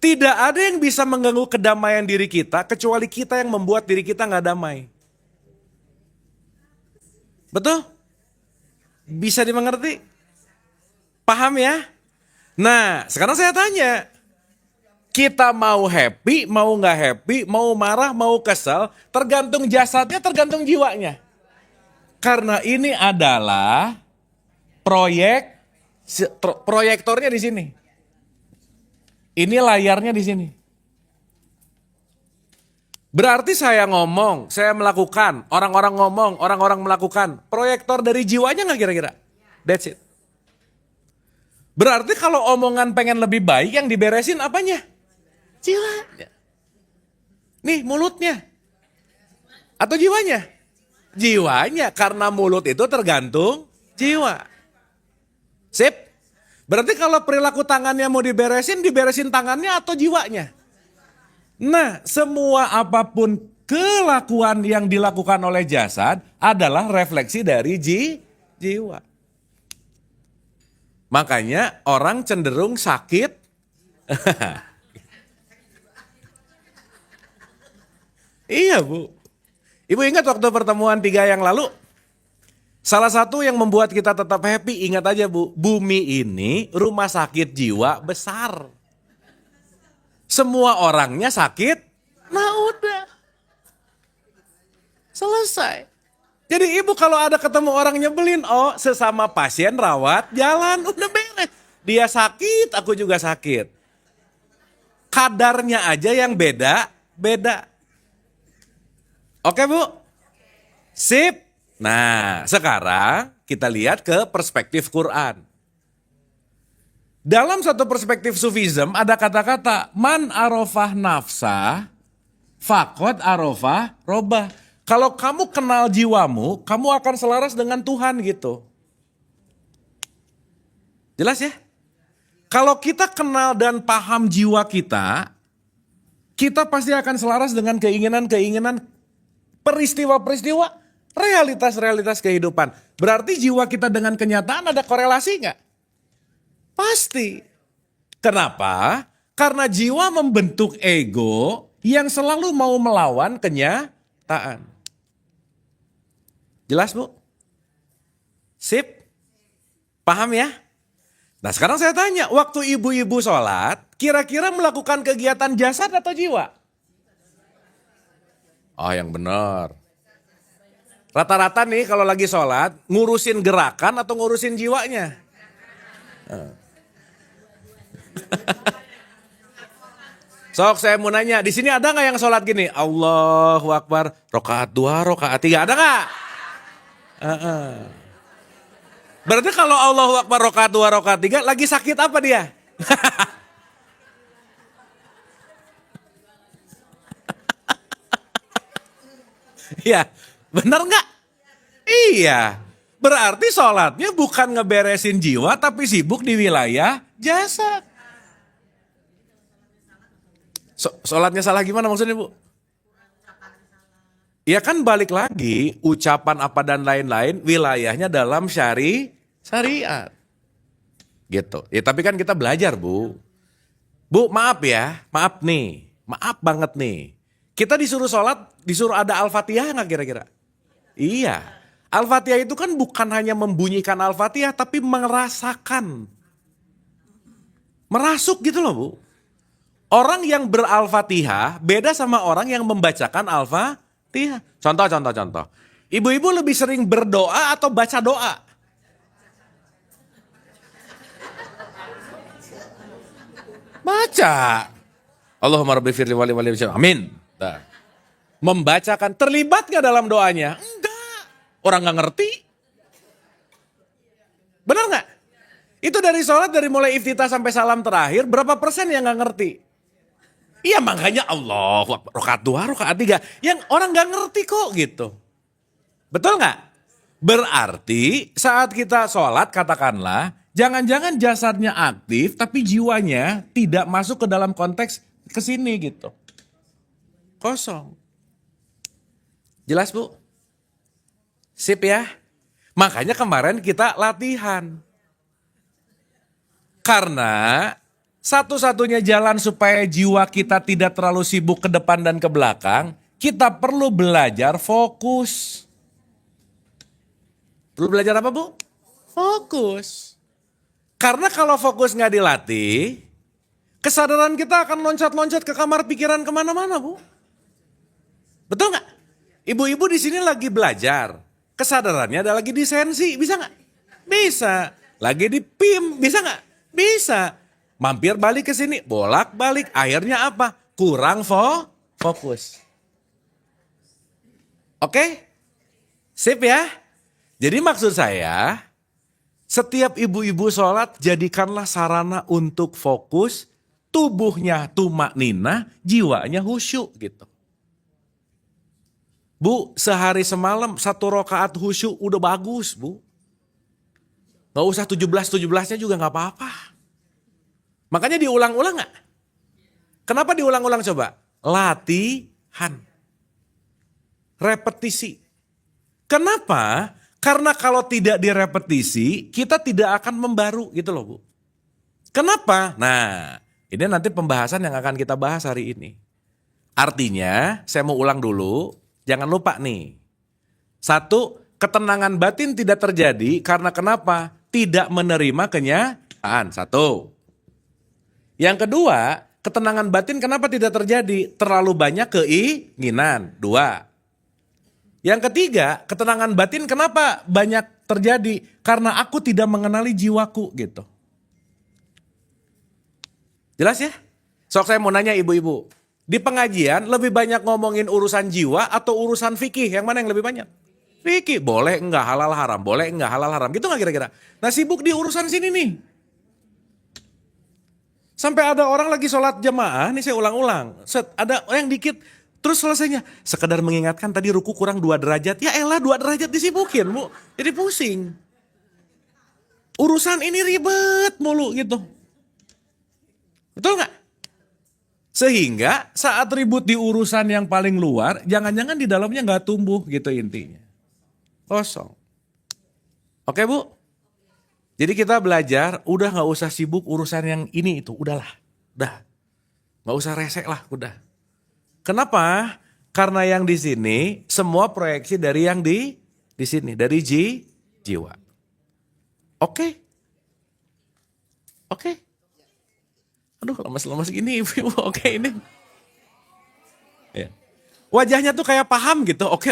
Tidak ada yang bisa mengganggu kedamaian diri kita, kecuali kita yang membuat diri kita gak damai. Betul? Bisa dimengerti? Paham ya? Nah, sekarang saya tanya. Kita mau happy, mau nggak happy, mau marah, mau kesel, tergantung jasadnya, tergantung jiwanya. Karena ini adalah proyektornya di sini. Ini layarnya di sini. Berarti saya ngomong, saya melakukan, orang-orang ngomong, orang-orang melakukan. Proyektor dari jiwanya nggak kira-kira? That's it. Berarti kalau omongan pengen lebih baik, yang diberesin apanya? Jiwanya. Nih mulutnya. Atau jiwanya? Jiwanya, karena mulut itu tergantung jiwa. Sip? Berarti kalau perilaku tangannya mau diberesin tangannya atau jiwanya? Nah, semua apapun kelakuan yang dilakukan oleh jasad adalah refleksi dari jiwa. Makanya orang cenderung sakit. Iya Bu. Ibu ingat waktu pertemuan 3 yang lalu? Salah satu yang membuat kita tetap happy, ingat aja Bu. Bumi ini rumah sakit jiwa besar. Semua orangnya sakit, nah udah. Selesai. Jadi ibu kalau ada ketemu orang nyebelin, oh sesama pasien rawat jalan, udah beres. Dia sakit, aku juga sakit. Kadarnya aja yang beda. Oke Bu? Sip. Nah sekarang kita lihat ke perspektif Quran. Dalam satu perspektif Sufism ada kata-kata man arofah nafsa fakot arofah robah. Kalau kamu kenal jiwamu, kamu akan selaras dengan Tuhan gitu. Jelas ya? Kalau kita kenal dan paham jiwa kita, kita pasti akan selaras dengan keinginan-keinginan, peristiwa-peristiwa, realitas-realitas kehidupan. Berarti jiwa kita dengan kenyataan ada korelasi nggak? Pasti. Kenapa? Karena jiwa membentuk ego yang selalu mau melawan kenyataan. Jelas Bu? Sip? Paham ya? Nah sekarang saya tanya, waktu ibu-ibu sholat, kira-kira melakukan kegiatan jasad atau jiwa? Oh yang benar. Rata-rata nih kalau lagi sholat, ngurusin gerakan atau ngurusin jiwanya? Sok saya mau nanya, di sini ada nggak yang sholat gini? Allahu Akbar, rokaat 2, rokaat 3, ada nggak? Berarti kalau Allahu Akbar, rokaat 2, rokaat 3, lagi sakit apa dia? Iya, benar nggak? Iya, berarti sholatnya bukan ngeberesin jiwa tapi sibuk di wilayah jasad. Sholatnya salah gimana maksudnya Bu? Ya kan balik lagi, ucapan apa dan lain-lain wilayahnya dalam syariat. Gitu. Ya tapi kan kita belajar Bu. Bu maaf ya, maaf nih, maaf banget nih. Kita disuruh sholat, disuruh ada Al-Fatihah nggak kira-kira? Iya. Al-Fatihah itu kan bukan hanya membunyikan Al-Fatihah tapi merasakan. Merasuk gitu loh Bu. Orang yang ber-Al-Fatihah beda sama orang yang membacakan Al-Fatihah. Contoh. Ibu-ibu lebih sering berdoa atau baca doa? Baca. Allahumma rabbi firli wali wali amin. Nah. Membacakan, terlibat gak dalam doanya? Enggak. Orang gak ngerti. Benar gak? Itu dari sholat, dari mulai iftitah sampai salam terakhir, berapa persen yang gak ngerti? Iya makanya Allah, rokaat 2, rokaat 3. Yang orang gak ngerti kok gitu. Betul gak? Berarti saat kita sholat katakanlah, jangan-jangan jasadnya aktif tapi jiwanya tidak masuk ke dalam konteks kesini gitu. Kosong. Jelas Bu? Sip ya? Makanya kemarin kita latihan. Karena satu-satunya jalan supaya jiwa kita tidak terlalu sibuk ke depan dan ke belakang, kita perlu belajar fokus. Perlu belajar apa Bu? Fokus. Karena kalau fokus nggak dilatih, Kesadaran kita akan loncat-loncat ke kamar pikiran kemana-mana, Bu. Betul nggak? Ibu-ibu di sini lagi belajar. Kesadarannya ada lagi di sensi, bisa nggak? Bisa. Lagi di PIM, bisa nggak? Bisa. Mampir balik ke sini, bolak-balik. Akhirnya apa? Kurang fokus. Oke? Sip ya? Jadi maksud saya, setiap ibu-ibu sholat jadikanlah sarana untuk fokus, tubuhnya tumak nina, jiwanya khusyuk gitu. Bu, sehari semalam 1 rakaat khusyuk udah bagus, Bu. Gak usah 17-17-nya juga gak apa-apa. Makanya diulang-ulang gak? Kenapa diulang-ulang coba? Latihan. Repetisi. Kenapa? Karena kalau tidak direpetisi, kita tidak akan membaru gitu loh, Bu. Kenapa? Nah, ini nanti pembahasan yang akan kita bahas hari ini. Artinya, saya mau ulang dulu, jangan lupa nih. 1, ketenangan batin tidak terjadi karena kenapa? Tidak menerima kenyataan. 1. Yang kedua, ketenangan batin kenapa tidak terjadi? Terlalu banyak keinginan. 2. Yang ketiga, ketenangan batin kenapa banyak terjadi? Karena aku tidak mengenali jiwaku gitu. Jelas ya? Sok saya mau nanya ibu-ibu. Di pengajian lebih banyak ngomongin urusan jiwa atau urusan fikih? Yang mana yang lebih banyak? Fikih. Boleh enggak halal haram? Boleh enggak halal haram? Gitu enggak kira-kira? Nah sibuk di urusan sini nih. Sampai ada orang lagi sholat jamaah, nih saya ulang-ulang. Ada yang dikit, terus selesainya. Sekedar mengingatkan tadi ruku kurang 2 derajat. Ya elah 2 derajat disibukin, Bu. Jadi pusing. Urusan ini ribet mulu gitu. Betul nggak? Sehingga saat ribut di urusan yang paling luar, jangan-jangan di dalamnya nggak tumbuh gitu intinya. Kosong. Oke Bu? Jadi kita belajar, udah nggak usah sibuk urusan yang ini itu, udahlah. Udah. Nggak usah resek lah, udah. Kenapa? Karena yang di sini semua proyeksi dari yang di sini, dari jiwa. Oke? Oke? Aduh lemas-lemas gini ibu, oke ini. Ya. Wajahnya tuh kayak paham gitu, oke.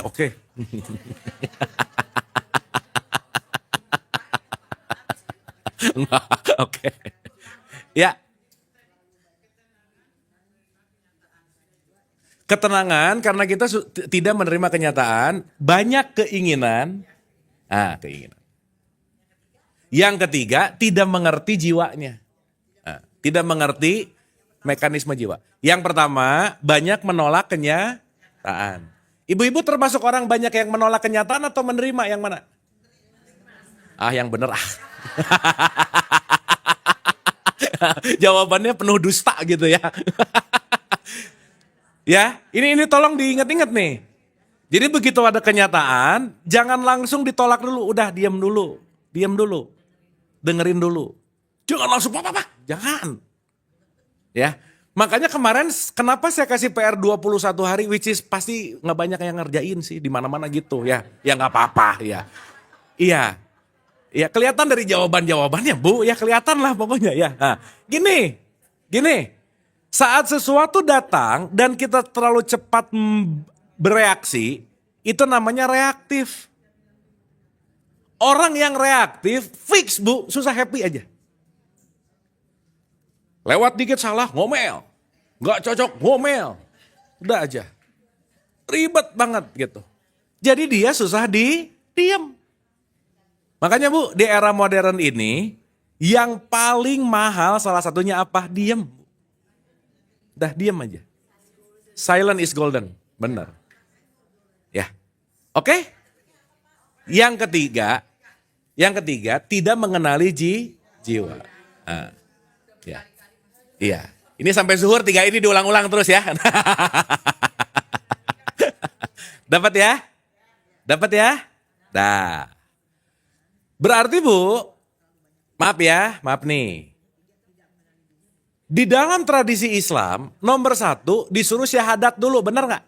Oke. Ya. Ketenangan karena kita tidak menerima kenyataan, banyak keinginan. Keinginan. Yang ketiga, tidak mengerti jiwanya. Tidak mengerti mekanisme jiwa. Yang pertama, banyak menolak kenyataan. Ibu-ibu termasuk orang banyak yang menolak kenyataan atau menerima yang mana? Yang bener Jawabannya penuh dusta gitu ya. Ya, ini tolong diingat-ingat nih. Jadi begitu ada kenyataan, jangan langsung ditolak dulu. Udah diam dulu. Dengerin dulu. Jangan langsung apa-apa. Jangan. Ya. Makanya kemarin kenapa saya kasih PR 21 hari which is pasti nggak banyak yang ngerjain sih di mana-mana gitu ya. Ya nggak apa-apa ya. Iya. Ya kelihatan dari jawaban-jawabannya Bu, ya kelihatan lah pokoknya ya. Nah, gini. Saat sesuatu datang dan kita terlalu cepat bereaksi, itu namanya reaktif. Orang yang reaktif fix Bu, susah happy aja. Lewat dikit salah, ngomel. Gak cocok, ngomel. Udah aja. Ribet banget gitu. Jadi dia susah diam. Makanya Bu, di era modern ini, yang paling mahal salah satunya apa? Diam. Udah diam aja. Silent is golden. Benar. Ya. Oke? Yang ketiga, tidak mengenali jiwa. Ya. Iya. Ini sampai zuhur 3 ini diulang-ulang terus ya. Dapat ya? Dah. Berarti Bu, maaf nih. Di dalam tradisi Islam, nomor 1 disuruh syahadat dulu, benar gak?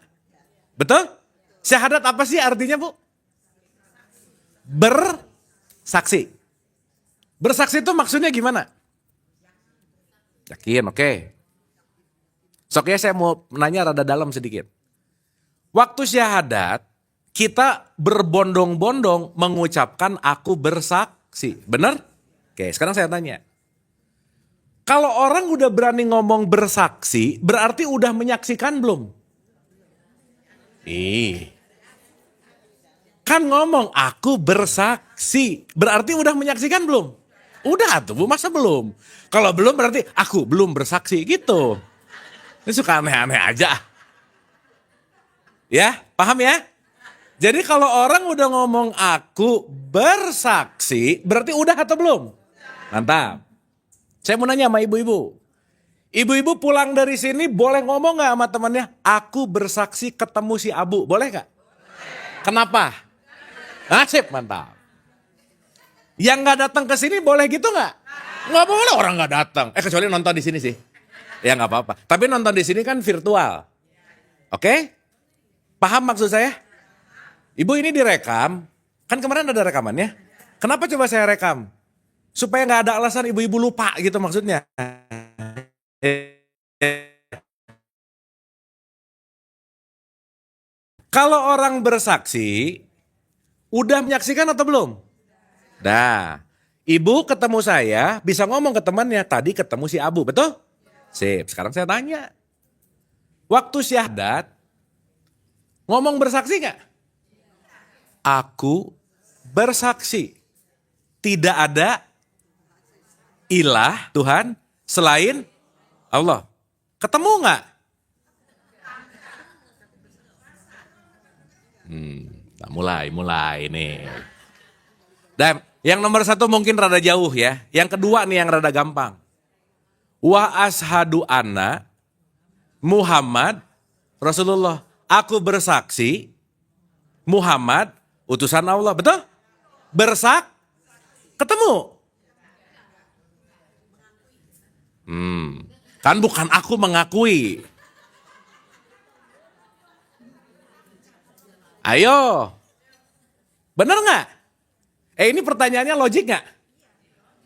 Betul? Syahadat apa sih artinya Bu? Bersaksi. Bersaksi itu maksudnya gimana? Yakin, oke. Sok ya saya mau nanya rada dalam sedikit. Waktu syahadat, kita berbondong-bondong mengucapkan aku bersaksi. Benar? Oke, sekarang saya tanya. Kalau orang udah berani ngomong bersaksi, berarti udah menyaksikan belum? Kan ngomong aku bersaksi, berarti udah menyaksikan belum? Udah tuh Bu, masa belum? Kalau belum berarti aku belum bersaksi gitu. Ini suka aneh-aneh aja. Ya, paham ya? Jadi kalau orang udah ngomong aku bersaksi, berarti udah atau belum? Mantap. Saya mau nanya sama ibu-ibu. Ibu-ibu pulang dari sini boleh ngomong gak sama temannya? Aku bersaksi ketemu si Abu, boleh gak? Kenapa? Nasib, mantap. Yang gak datang ke sini boleh gitu gak? Gak boleh orang gak datang. Kecuali nonton di sini sih. Ya gak apa-apa. Tapi nonton di sini kan virtual. Oke? Paham maksud saya? Ibu ini direkam. Kan kemarin ada rekamannya. Kenapa coba saya rekam? Supaya gak ada alasan ibu-ibu lupa gitu maksudnya. Kalau orang bersaksi, udah menyaksikan atau belum? Nah, ibu ketemu saya, bisa ngomong ke temannya, tadi ketemu si Abu, betul? Sip, sekarang saya tanya. Waktu syahadat, ngomong bersaksi gak? Aku bersaksi. Tidak ada ilah Tuhan selain Allah. Ketemu gak? Mulai nih. Dan yang nomor satu mungkin rada jauh ya. Yang kedua nih yang rada gampang. Wa ashadu anna Muhammad Rasulullah. Aku bersaksi Muhammad utusan Allah. Betul? Ketemu. Kan bukan aku mengakui. Ayo. Bener gak? Ini pertanyaannya logik gak?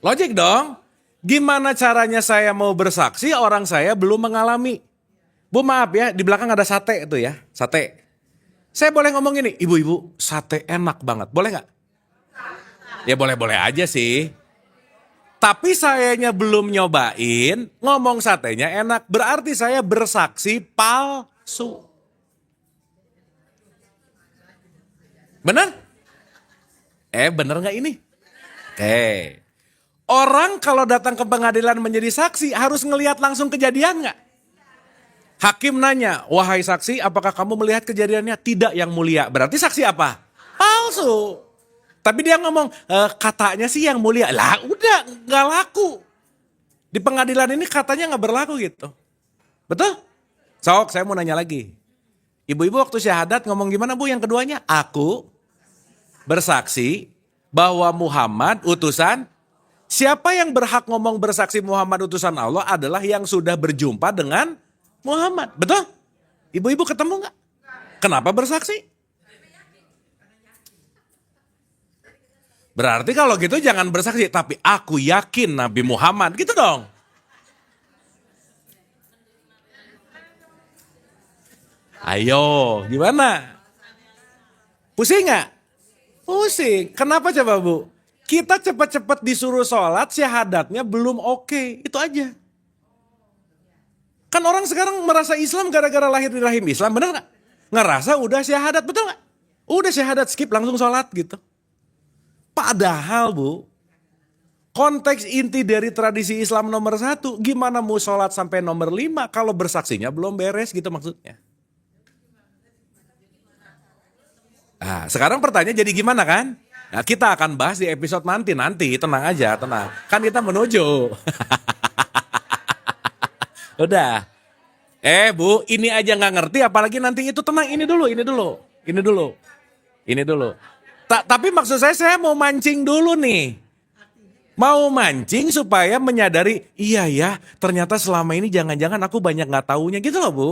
Logik dong. Gimana caranya saya mau bersaksi orang saya belum mengalami? Bu maaf ya, di belakang ada sate itu ya. Sate. Saya boleh ngomong gini, ibu-ibu sate enak banget. Boleh gak? Ya boleh-boleh aja sih. Tapi sayanya belum nyobain, ngomong satenya enak. Berarti saya bersaksi palsu. Bener? Bener gak ini? Oke. Orang kalau datang ke pengadilan menjadi saksi harus ngelihat langsung kejadian gak? Hakim nanya, wahai saksi apakah kamu melihat kejadiannya? Tidak yang mulia. Berarti saksi apa? Palsu. Tapi dia ngomong, katanya sih yang mulia. Lah udah gak laku. Di pengadilan ini katanya gak berlaku gitu. Betul? Sok saya mau nanya lagi. Ibu-ibu waktu syahadat ngomong gimana Bu yang keduanya? Aku bersaksi bahwa Muhammad utusan. Siapa yang berhak ngomong bersaksi Muhammad utusan Allah adalah yang sudah berjumpa dengan Muhammad. Betul? Ibu-ibu ketemu gak? Kenapa bersaksi? Berarti kalau gitu jangan bersaksi. Tapi aku yakin Nabi Muhammad. Gitu dong. Ayo, gimana? Pusing gak? Pusing. Kenapa coba Bu? Kita cepat-cepat disuruh sholat, syahadatnya belum oke. Itu aja. Kan orang sekarang merasa Islam gara-gara lahir di rahim Islam, bener gak? Ngerasa udah syahadat, betul gak? Udah syahadat, skip langsung sholat gitu. Padahal Bu, konteks inti dari tradisi Islam nomor 1, gimana mau sholat sampai nomor 5 kalau bersaksinya belum beres gitu maksudnya. Nah, sekarang pertanyaan jadi gimana kan? Nah, kita akan bahas di episode nanti, tenang aja, tenang. Kan kita menuju. Udah. Bu, ini aja nggak ngerti, apalagi nanti itu tenang, ini dulu. Tapi maksud saya mau mancing dulu nih. Mau mancing supaya menyadari, iya ya, ternyata selama ini jangan-jangan aku banyak nggak taunya gitu loh Bu.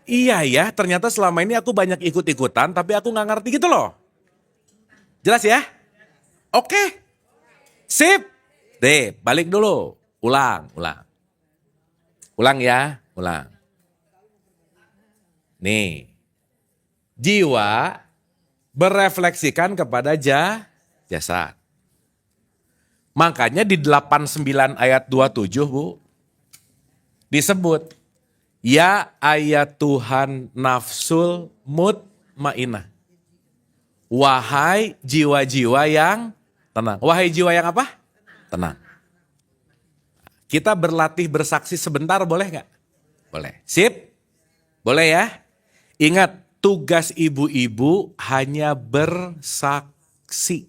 Iya ya, ternyata selama ini aku banyak ikut-ikutan, tapi aku nggak ngerti gitu loh. Jelas ya? Oke. Sip. Deh, balik dulu. Ulang. Ulang ya, ulang. Nih, jiwa berefleksikan kepada jasad. Makanya di 89 ayat 27 Bu, disebut, ya ayat Tuhan nafsul mutmainah. Wahai jiwa-jiwa yang tenang. Wahai jiwa yang apa? Tenang. Kita berlatih bersaksi sebentar boleh nggak? Boleh. Sip? Boleh ya? Ingat, tugas ibu-ibu hanya bersaksi.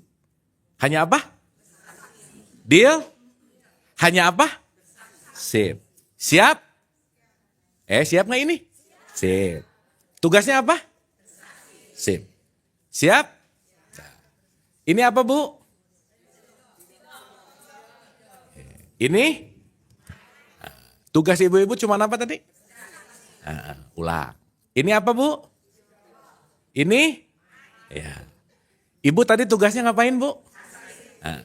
Hanya apa? Deal? Hanya apa? Sip. Siap? Siap nggak ini? Sip. Tugasnya apa? Sip. Siap? Ini apa Bu? Ini? Tugas ibu-ibu cuma apa tadi? Ulang. Ini apa Bu? Ini? Ya. Ibu tadi tugasnya ngapain Bu?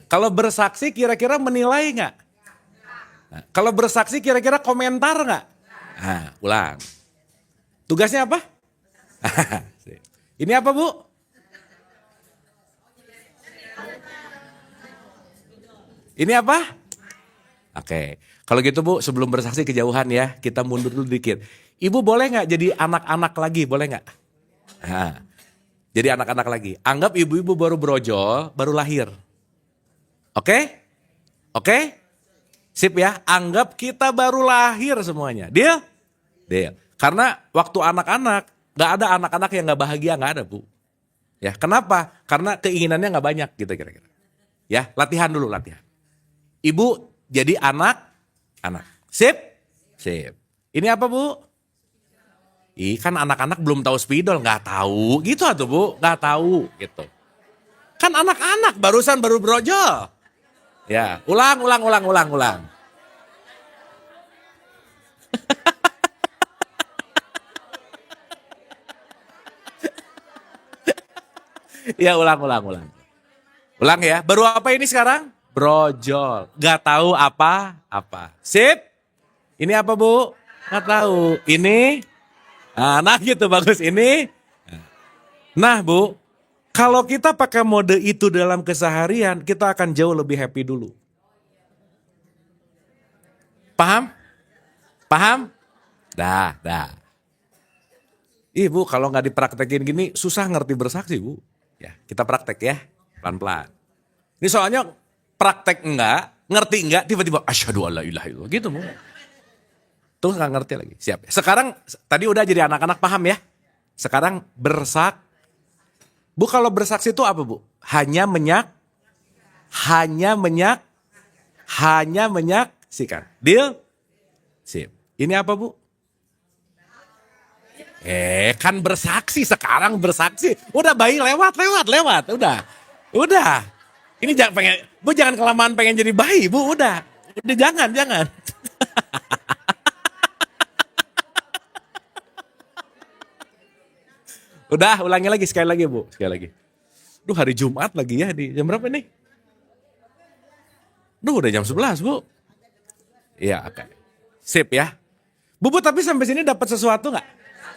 Kalau bersaksi kira-kira menilai nggak? Kalau bersaksi kira-kira komentar nggak? Ulang. Tugasnya apa? Ini apa Bu? Ini apa? Oke. Kalau gitu Bu, sebelum bersaksi kejauhan ya, kita mundur dulu dikit. Ibu boleh nggak jadi anak-anak lagi? Boleh nggak? Jadi anak-anak lagi. Anggap ibu-ibu baru brojol, baru lahir. Oke? Oke? Sip ya, anggap kita baru lahir semuanya. Deal? Deal. Karena waktu anak-anak, gak ada anak-anak yang gak bahagia, gak ada Bu. Ya, kenapa? Karena keinginannya gak banyak gitu kira-kira. Ya, latihan dulu, latihan. Ibu jadi anak-anak. Sip? Sip. Ini apa Bu? Kan anak-anak belum tahu spidol, gak tahu. Gitu atuh Bu, gak tahu gitu. Kan anak-anak barusan baru brojol. Ya, ulang. Ya, ulang. Ulang ya. Baru apa ini sekarang? Brojol. Gak tahu apa-apa. Sip? Ini apa Bu? Gak tahu. Ini? Nah gitu bagus. Ini? Nah Bu, kalau kita pakai mode itu dalam keseharian, kita akan jauh lebih happy dulu. Paham? Paham? Dah. Ibu kalau nggak dipraktekin gini, susah ngerti bersaksi Bu. Ya, kita praktek ya, pelan-pelan. Ini soalnya praktek enggak, ngerti enggak, tiba-tiba asyhadu alla ilaha illallah gitu Bu. Tuh nggak ngerti lagi. Siap. Sekarang tadi udah jadi anak-anak paham ya. Sekarang Bu, kalau bersaksi itu apa Bu? Hanya menyaksikan. Deal? Sip. Ini apa Bu? Kan bersaksi sekarang bersaksi. Udah bayi lewat. Udah. Ini jangan kelamaan pengen jadi bayi Bu, udah jangan. Udah, ulangi lagi sekali lagi Bu, sekali lagi. Duh, hari Jumat lagi ya, di jam berapa nih? Duh, udah jam 11 Bu. Iya, oke. Sip ya. Bu, tapi sampai sini dapat sesuatu nggak?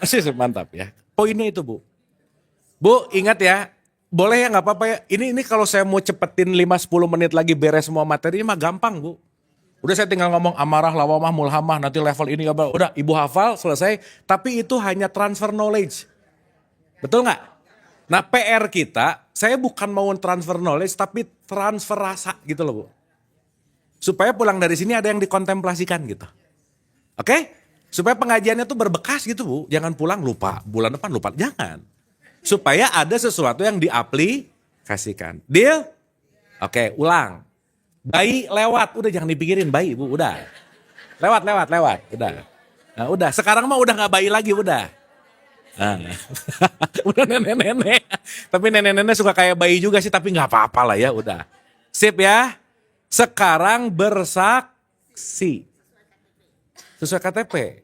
Sip, mantap ya. Poinnya itu Bu. Bu, ingat ya, boleh ya nggak apa-apa ya. Ini kalau saya mau cepetin 5-10 menit lagi beres semua materi, mah gampang Bu. Udah saya tinggal ngomong amarah, lawamah, mulhamah, nanti level ini, udah Ibu hafal, selesai. Tapi itu hanya transfer knowledge. Betul nggak? Nah PR kita, saya bukan mau transfer knowledge, tapi transfer rasa gitu loh Bu. Supaya pulang dari sini ada yang dikontemplasikan gitu. Oke? Supaya pengajiannya tuh berbekas gitu Bu. Jangan pulang lupa, bulan depan lupa. Jangan. Supaya ada sesuatu yang diaplikasikan. Deal? Oke, ulang. Bayi lewat, udah jangan dipikirin bayi Bu, udah. Lewat, udah. Nah udah, sekarang mah udah gak bayi lagi, udah. Udah nenek-nenek. Tapi nenek-nenek suka kayak bayi juga sih, tapi gak apa-apa lah ya, udah. Sip ya. Sekarang bersaksi. Sesuai KTP.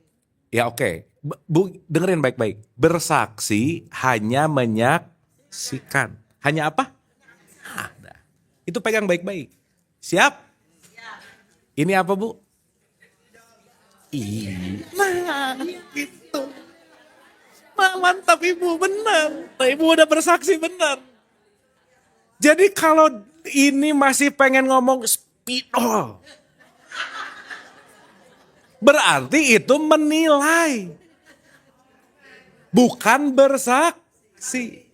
Ya oke. Bu, dengerin baik-baik. Bersaksi hanya menyaksikan. Hanya apa? Nah, itu pegang baik-baik. Siap? Ini apa Bu? Nah, gitu. Mantap ibu, benar. Nah, ibu udah bersaksi benar. Jadi kalau ini masih pengen ngomong spidol, berarti itu menilai, bukan bersaksi.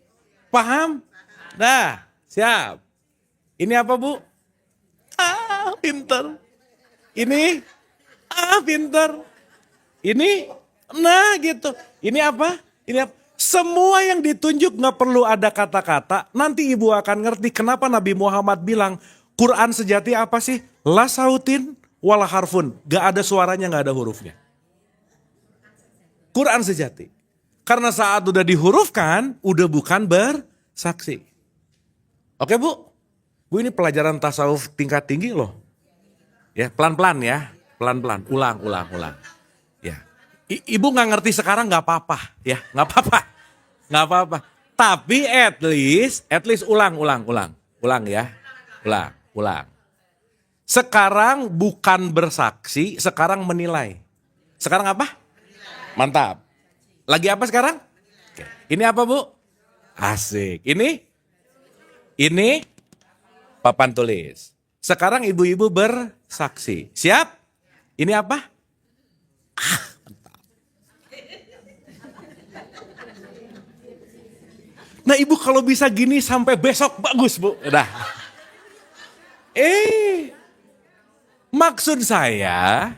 Paham? Nah, siap. Ini apa bu? Pinter. Ini, pinter. Ini, nah gitu. Ini apa? Ini apa? Semua yang ditunjuk gak perlu ada kata-kata. Nanti ibu akan ngerti kenapa Nabi Muhammad bilang, Quran sejati apa sih? La sautin wala harfun. Gak ada suaranya, gak ada hurufnya. Quran sejati. Karena saat udah dihurufkan, udah bukan bersaksi. Oke bu? Bu ini pelajaran tasawuf tingkat tinggi loh. Ya pelan-pelan ya. Pelan-pelan. Ulang. Ya. Ibu gak ngerti sekarang gak apa-apa. Ya gak apa-apa. Gak apa-apa. Tapi at least ulang ya. Ulang. Sekarang bukan bersaksi, sekarang menilai. Sekarang apa? Mantap. Lagi apa sekarang? Oke. Ini apa bu? Asik. Ini papan tulis. Sekarang ibu-ibu bersaksi. Siap? Ini apa? Mantap. Nah ibu kalau bisa gini sampai besok bagus bu. Udah. Maksud saya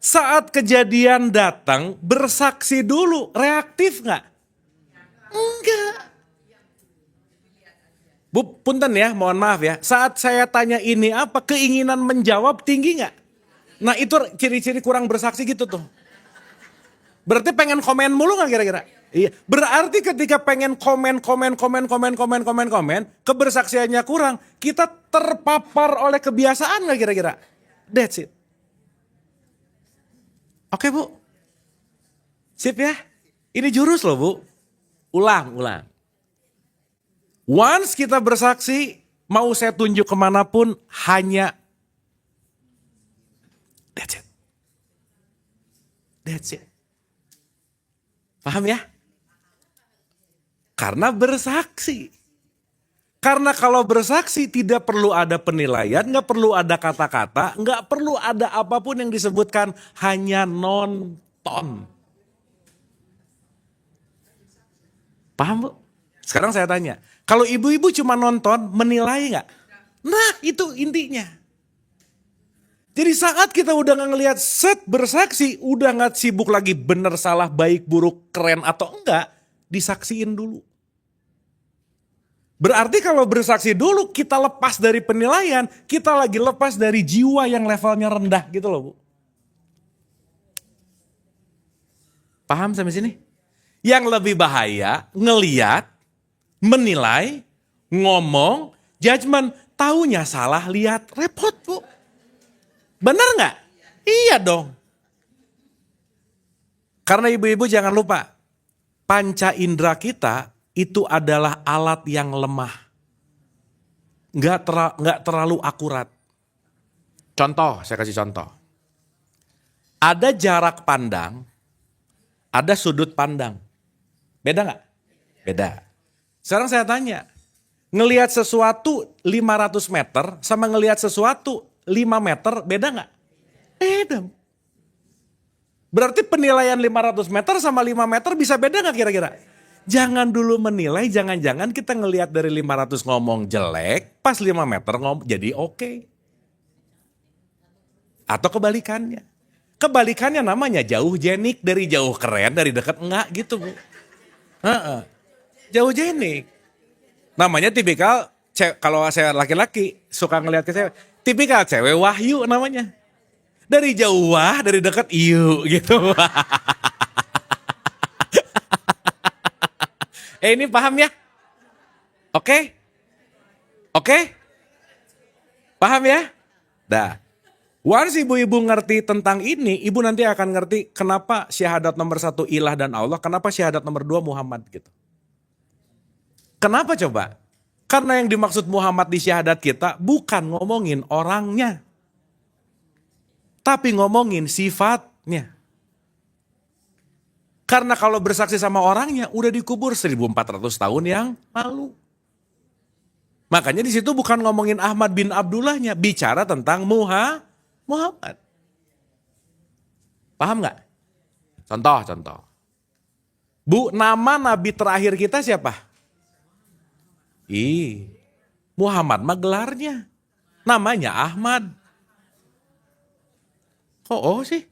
saat kejadian datang bersaksi dulu. Reaktif gak? Enggak. Bu, punten ya, mohon maaf ya. Saat saya tanya ini apa, keinginan menjawab tinggi gak? Nah itu ciri-ciri kurang bersaksi gitu tuh. Berarti pengen komen mulu gak kira-kira? Iya. Berarti ketika pengen komen, kebersaksiannya kurang, kita terpapar oleh kebiasaan gak kira-kira? That's it. Oke bu. Sip ya. Ini jurus loh bu. Ulang. Once kita bersaksi, mau saya tunjuk kemanapun, hanya that's it. Paham ya? Karena bersaksi. Karena kalau bersaksi tidak perlu ada penilaian, gak perlu ada kata-kata, gak perlu ada apapun yang disebutkan, hanya nonton. Paham bu? Sekarang saya tanya, kalau ibu-ibu cuma nonton, menilai gak? Nah itu intinya. Jadi saat kita udah ngelihat set bersaksi, udah gak sibuk lagi benar salah, baik, buruk, keren atau enggak, disaksiin dulu. Berarti kalau bersaksi dulu kita lepas dari penilaian, kita lagi lepas dari jiwa yang levelnya rendah gitu loh bu. Paham sampai sini? Yang lebih bahaya ngeliat, menilai, ngomong, judgement, taunya salah, lihat, repot bu. Benar nggak? Iya dong. Karena ibu-ibu jangan lupa, panca indera kita itu adalah alat yang lemah. Nggak terlalu akurat. Contoh, saya kasih contoh. Ada jarak pandang, ada sudut pandang. Beda nggak? Beda. Sekarang saya tanya, ngelihat sesuatu 500 meter sama ngelihat sesuatu 5 meter beda nggak? Beda. Berarti penilaian 500 meter sama 5 meter bisa beda nggak kira-kira? Jangan dulu menilai, jangan-jangan kita ngelihat dari 500 ngomong jelek, pas 5 meter ngomong jadi oke. Atau kebalikannya. Kebalikannya namanya jauh jenik, dari jauh keren, dari dekat enggak gitu bu. Jauh jenik. Namanya tipikal, kalau saya laki-laki suka ngelihat ke cewek, tipikal cewek wahyu namanya. Dari jauh wah, dari dekat iyu gitu. Ini paham ya? Oke? Paham ya? Dah. Once ibu-ibu ngerti tentang ini, ibu nanti akan ngerti kenapa syahadat nomor 1 ilah dan Allah, kenapa syahadat nomor 2 Muhammad gitu. Kenapa coba? Karena yang dimaksud Muhammad di syahadat kita bukan ngomongin orangnya. tapi ngomongin sifatnya. Karena kalau bersaksi sama orangnya udah dikubur 1400 tahun yang lalu. Makanya di situ bukan ngomongin Ahmad bin Abdullahnya, bicara tentang Muhammad. Paham nggak? Contoh. Bu, nama nabi terakhir kita siapa? Muhammad mah gelarnya. Namanya Ahmad. Oh sih?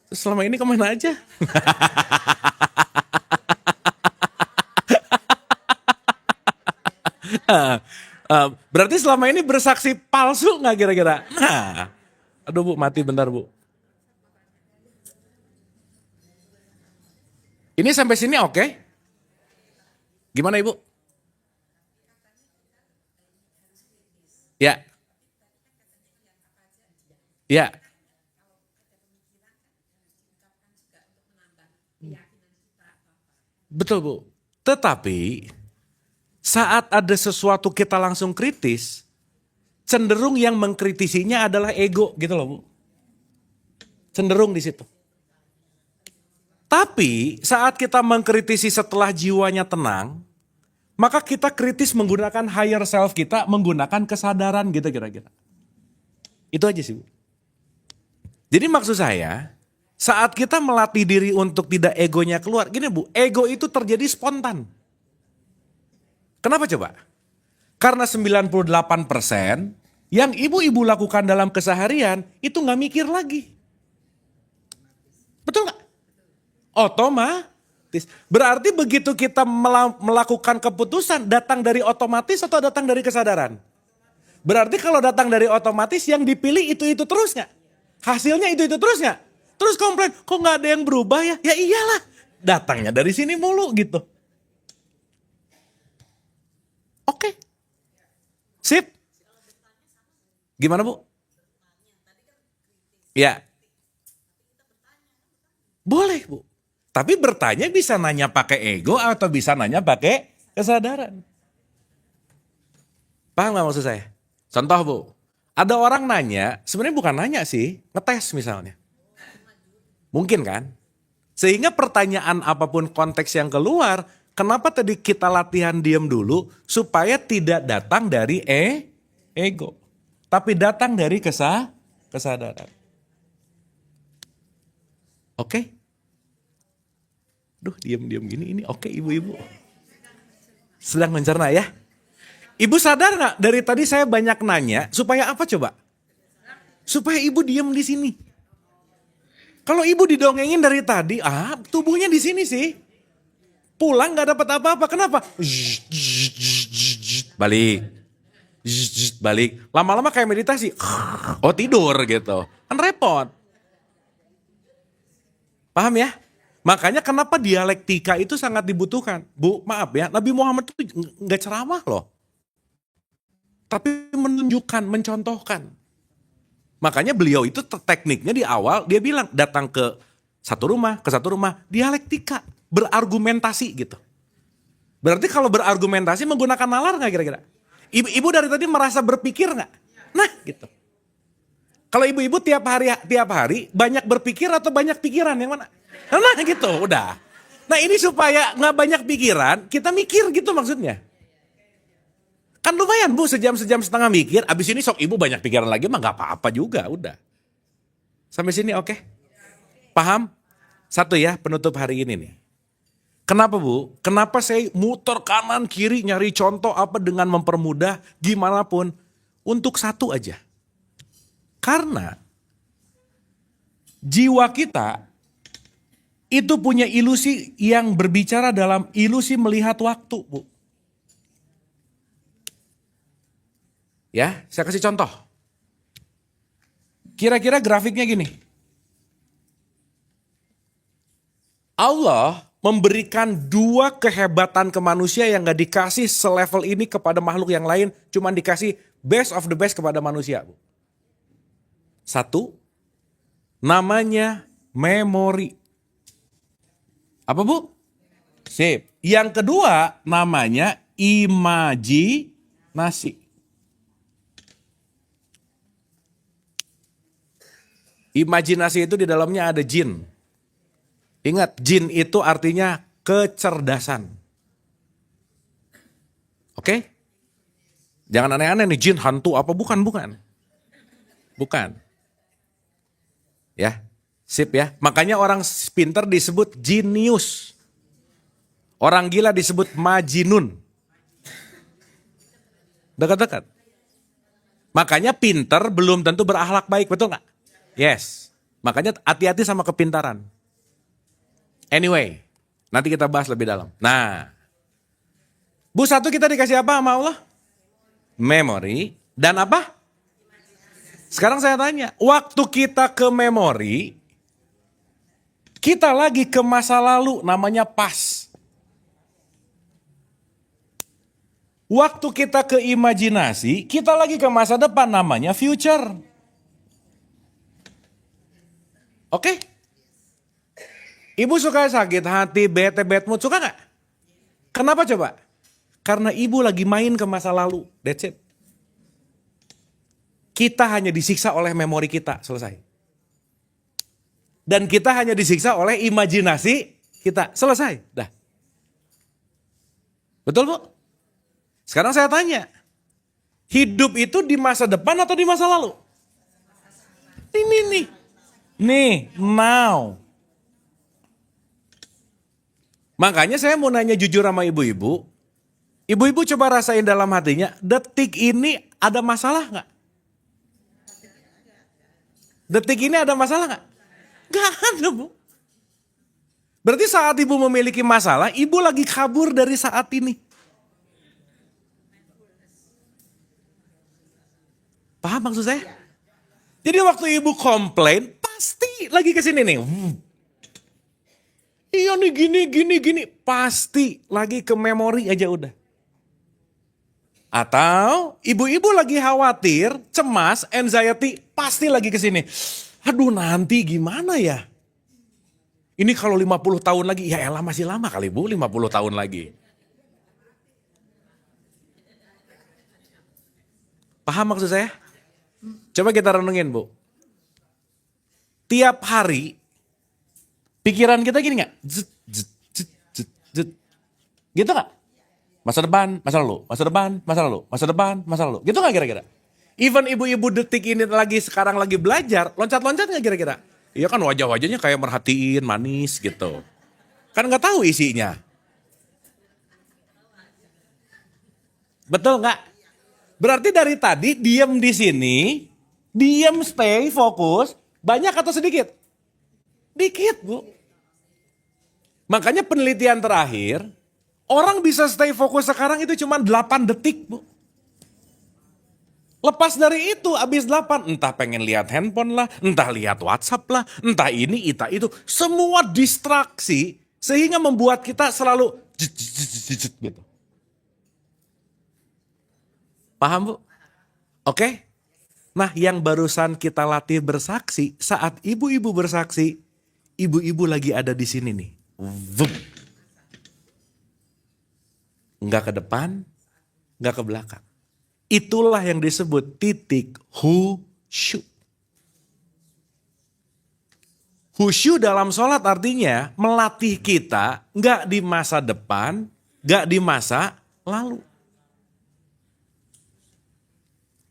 Selama ini kemana aja? Berarti selama ini bersaksi palsu nggak kira-kira? Nah, aduh Bu, mati bentar Bu. Ini sampai sini oke? Gimana Ibu? Ya. Ya. Betul Bu. Tetapi saat ada sesuatu kita langsung kritis, cenderung yang mengkritisinya adalah ego gitu loh Bu. Cenderung di situ. Tapi saat kita mengkritisi setelah jiwanya tenang, maka kita kritis menggunakan higher self kita, menggunakan kesadaran gitu kira-kira. Itu aja sih Bu. Jadi maksud saya, saat kita melatih diri untuk tidak egonya keluar, gini Bu, ego itu terjadi spontan. Kenapa coba? Karena 98% yang ibu-ibu lakukan dalam keseharian itu nggak mikir lagi. Betul nggak? Otomatis. Berarti begitu kita melakukan keputusan, datang dari otomatis atau datang dari kesadaran? Berarti kalau datang dari otomatis yang dipilih itu terus nggak? Hasilnya itu terus nggak? Terus komplain, kok nggak ada yang berubah ya? Ya iyalah, datangnya dari sini mulu gitu. Oke. Sip. Gimana Bu? Ya. Boleh Bu. Tapi bertanya bisa nanya pakai ego atau bisa nanya pakai kesadaran. Paham gak maksud saya? Contoh Bu. Ada orang nanya, sebenarnya bukan nanya sih, ngetes misalnya. Mungkin kan? Sehingga pertanyaan apapun konteks yang keluar, kenapa tadi kita latihan diam dulu supaya tidak datang dari ego. Tapi datang dari kesadaran. Oke? Duh diam-diam gini, ini oke ibu-ibu. Sedang mencerna ya. Ibu sadar gak dari tadi saya banyak nanya supaya apa coba? Supaya ibu diam di sini. Kalau ibu didongengin dari tadi, tubuhnya di sini sih. Pulang gak dapat apa-apa. Kenapa? Balik. Balik. Lama-lama kayak meditasi. Oh tidur gitu. Kan repot. Paham ya? Makanya kenapa dialektika itu sangat dibutuhkan. Bu, maaf ya, Nabi Muhammad itu gak ceramah loh. Tapi menunjukkan, mencontohkan. Makanya beliau itu tekniknya di awal dia bilang datang ke satu rumah, dialektika, berargumentasi gitu. Berarti kalau berargumentasi menggunakan nalar gak kira-kira? Ibu dari tadi merasa berpikir gak? Nah gitu. Kalau ibu-ibu tiap hari banyak berpikir atau banyak pikiran yang mana? Nah gitu udah. Nah ini supaya gak banyak pikiran, kita mikir gitu maksudnya. Kan lumayan Bu, sejam setengah mikir, abis ini sok ibu banyak pikiran lagi mah gak apa-apa juga, udah. Sampai sini oke? Paham? Satu ya penutup hari ini nih. Kenapa Bu? Kenapa saya muter kanan kiri nyari contoh apa dengan mempermudah gimana pun untuk satu aja. Karena jiwa kita itu punya ilusi yang berbicara dalam ilusi melihat waktu Bu. Ya, saya kasih contoh. Kira-kira grafiknya gini. Allah memberikan dua kehebatan ke manusia yang gak dikasih selevel ini kepada makhluk yang lain. Cuman dikasih best of the best kepada manusia. Bu. Satu, namanya memori. Apa Bu? Sip. Yang kedua, namanya imajinasi. Imajinasi itu di dalamnya ada jin. Ingat, jin itu artinya kecerdasan. Oke? Jangan aneh-aneh nih, jin hantu apa, bukan. Bukan. Ya, sip ya. Makanya orang pintar disebut jinius. Orang gila disebut majinun. Dekat-dekat. Makanya pintar belum tentu berakhlak baik, betul nggak? Yes. Makanya hati-hati sama kepintaran. Anyway, nanti kita bahas lebih dalam. Nah, Bu, satu kita dikasih apa sama Allah? Memori. Dan apa? Sekarang saya tanya, waktu kita ke memori, kita lagi ke masa lalu, namanya past. Waktu kita ke imajinasi, kita lagi ke masa depan, namanya future. Oke? Ibu suka sakit hati, bad mood, suka gak? Kenapa coba? Karena ibu lagi main ke masa lalu, that's it. Kita hanya disiksa oleh memori kita, selesai. Dan kita hanya disiksa oleh imajinasi kita, selesai. Dah. Betul, Bu? Sekarang saya tanya, hidup itu di masa depan atau di masa lalu? Ini nih. Nih, now. Makanya saya mau nanya jujur sama ibu-ibu. Ibu-ibu coba rasain dalam hatinya, detik ini ada masalah gak? Detik ini ada masalah gak? Gak ada, Bu. Berarti saat ibu memiliki masalah, ibu lagi kabur dari saat ini. Paham maksud saya? Jadi waktu ibu komplain, pasti lagi ke sini nih. Iya nih gini. Pasti lagi ke memori aja udah. Atau ibu-ibu lagi khawatir, cemas, anxiety, pasti lagi ke sini. Aduh nanti gimana ya? Ini kalau 50 tahun lagi, ya elah masih lama kali Bu, 50 tahun lagi. Paham maksud saya? Coba kita renungin Bu. Tiap hari, pikiran kita gini gak? Gitu gak? Masa depan, masa lalu, masa depan, masa lalu, masa depan, masa lalu. Gitu gak kira-kira? Even ibu-ibu detik ini sekarang lagi belajar, loncat-loncat gak kira-kira? Iya kan wajah-wajahnya kayak merhatiin, manis gitu. Kan gak tahu isinya. Betul gak? Berarti dari tadi diem di sini, diem stay, fokus, banyak atau sedikit? Dikit Bu. Makanya penelitian terakhir, orang bisa stay fokus sekarang itu cuma 8 detik Bu. Lepas dari itu habis 8, entah pengen lihat handphone lah, entah lihat WhatsApp lah, entah ini, entah itu. Semua distraksi sehingga membuat kita selalu gitu. Paham Bu? Oke? Nah yang barusan kita latih bersaksi, saat ibu-ibu bersaksi, ibu-ibu lagi ada di sini nih. Vum. Nggak ke depan, nggak ke belakang. Itulah yang disebut titik khusyuk. Khusyuk dalam sholat artinya melatih kita nggak di masa depan, nggak di masa lalu.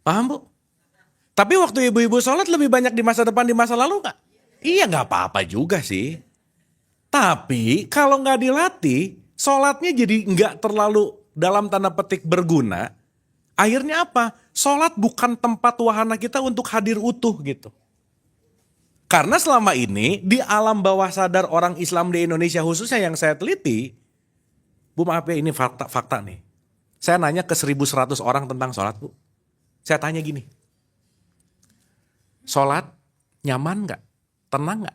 Paham Bu? Tapi waktu ibu-ibu sholat lebih banyak di masa depan, di masa lalu nggak? Iya nggak apa-apa juga sih. Tapi kalau nggak dilatih, sholatnya jadi nggak terlalu dalam tanda petik berguna. Akhirnya apa? Sholat bukan tempat wahana kita untuk hadir utuh gitu. Karena selama ini di alam bawah sadar orang Islam di Indonesia khususnya yang saya teliti, Bu maaf ya ini fakta nih. Saya nanya ke 1.100 orang tentang sholat Bu. Saya tanya gini, sholat nyaman gak? Tenang gak?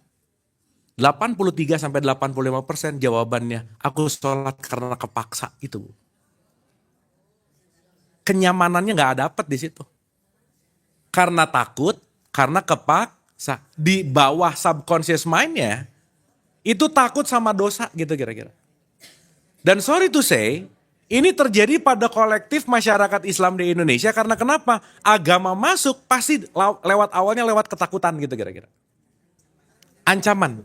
83-85% jawabannya, aku sholat karena kepaksa itu. Kenyamanannya gak dapet di situ. Karena takut, karena kepaksa. Di bawah subconscious mind-nya, itu takut sama dosa gitu kira-kira. Dan sorry to say, ini terjadi pada kolektif masyarakat Islam di Indonesia karena kenapa? Agama masuk pasti lewat awalnya lewat ketakutan gitu kira-kira. Ancaman.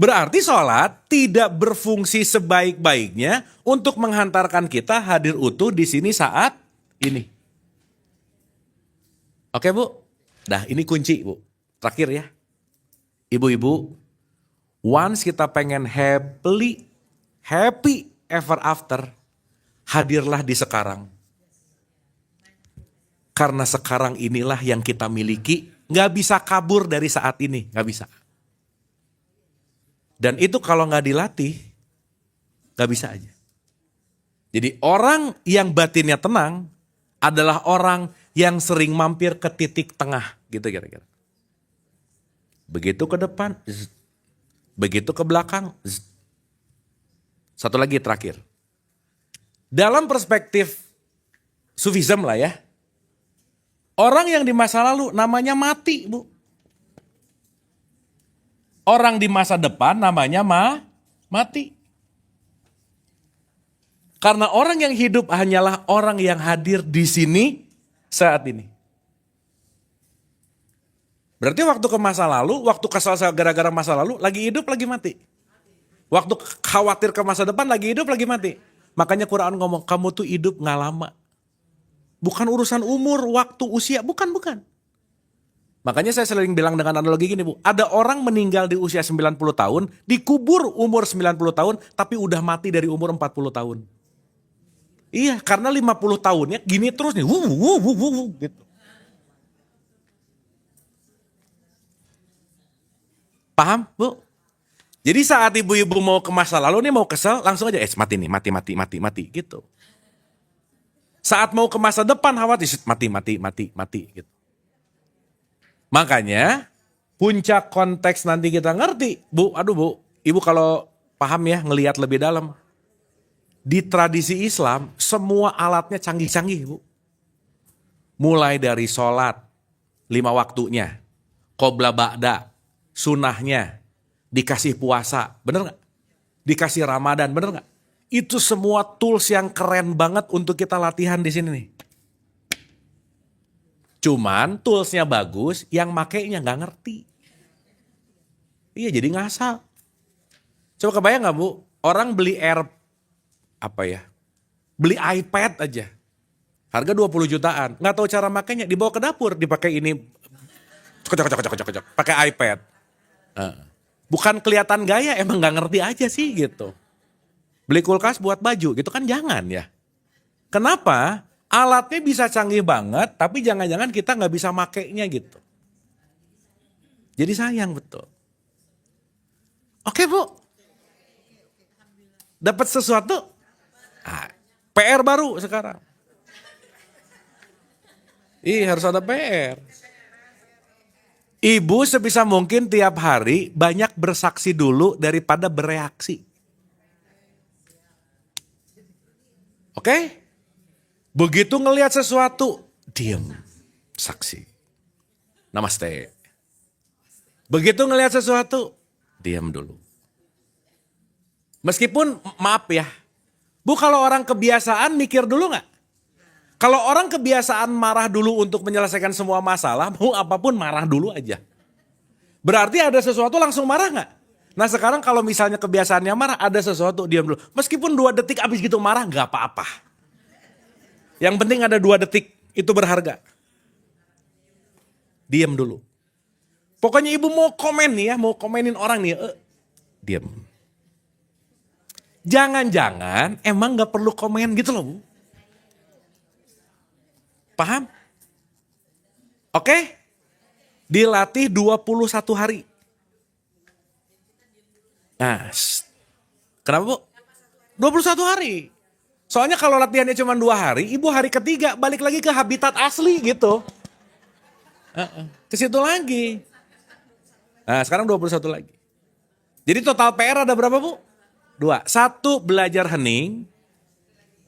Berarti sholat tidak berfungsi sebaik-baiknya untuk menghantarkan kita hadir utuh di sini saat ini. Oke Bu? Nah ini kunci Bu. Terakhir ya. Ibu-ibu, once kita pengen happy ever after, hadirlah di sekarang. Karena sekarang inilah yang kita miliki, gak bisa kabur dari saat ini, gak bisa. Dan itu kalau gak dilatih, gak bisa aja. Jadi orang yang batinnya tenang adalah orang yang sering mampir ke titik tengah, gitu kira-kira. Begitu ke depan, begitu ke belakang. Satu lagi terakhir. Dalam perspektif Sufism lah ya. Orang yang di masa lalu namanya mati, Bu. Orang di masa depan namanya mati. Karena orang yang hidup hanyalah orang yang hadir di sini saat ini. Berarti waktu ke masa lalu, waktu kesal gara-gara masa lalu, lagi hidup lagi mati. Waktu khawatir ke masa depan, lagi hidup lagi mati. Makanya Quran ngomong, kamu tuh hidup gak lama. Bukan urusan umur, waktu, usia, bukan. Makanya saya sering bilang dengan analogi gini Bu, ada orang meninggal di usia 90 tahun, dikubur umur 90 tahun, tapi udah mati dari umur 40 tahun. Iya, karena 50 tahunnya gini terus nih, gitu. Paham Bu? Jadi saat ibu-ibu mau ke masa lalu nih mau kesel, langsung aja mati nih, mati gitu. Saat mau ke masa depan khawatir, mati gitu. Makanya puncak konteks nanti kita ngerti, Bu, Ibu kalau paham ya ngelihat lebih dalam. Di tradisi Islam semua alatnya canggih-canggih Bu. Mulai dari sholat, 5 waktunya, qobla ba'da, sunahnya, dikasih puasa, bener gak? Dikasih Ramadan, bener gak? Itu semua tools yang keren banget untuk kita latihan di sini nih. Cuman toolsnya bagus, yang makainya gak ngerti. Iya jadi ngasal. Coba kebayang gak Bu, orang beli beli iPad aja. Harga 20 jutaan, gak tahu cara makainya, dibawa ke dapur, dipakai ini, pakai iPad. Bukan kelihatan gaya, emang gak ngerti aja sih gitu. Beli kulkas buat baju gitu kan jangan ya. Kenapa? Alatnya bisa canggih banget, tapi jangan-jangan kita gak bisa makainya gitu. Jadi sayang betul. Oke Bu. Dapat sesuatu? PR baru sekarang. Harus ada PR. Ibu sebisa mungkin tiap hari banyak bersaksi dulu daripada bereaksi. Oke? Begitu ngelihat sesuatu, diam, saksi. Namaste. Begitu ngelihat sesuatu, diam dulu. Meskipun maaf ya, Bu kalau orang kebiasaan mikir dulu gak? Kalau orang kebiasaan marah dulu untuk menyelesaikan semua masalah, mau apapun marah dulu aja. Berarti ada sesuatu langsung marah gak? Nah sekarang kalau misalnya kebiasaannya marah, ada sesuatu diam dulu. Meskipun 2 detik abis gitu marah gak apa-apa. Yang penting ada 2 detik, itu berharga. Diam dulu. Pokoknya ibu mau komen nih ya, mau komenin orang nih, diam. Jangan-jangan emang gak perlu komen gitu loh Bu. Paham? Oke? Dilatih 21 hari. Nah, kenapa Bu? 21 hari. Soalnya kalau latihannya cuma 2 hari, ibu hari ketiga balik lagi ke habitat asli gitu. Ke situ lagi. Nah sekarang 21 lagi. Jadi total PR ada berapa Bu? 2. 1 belajar hening.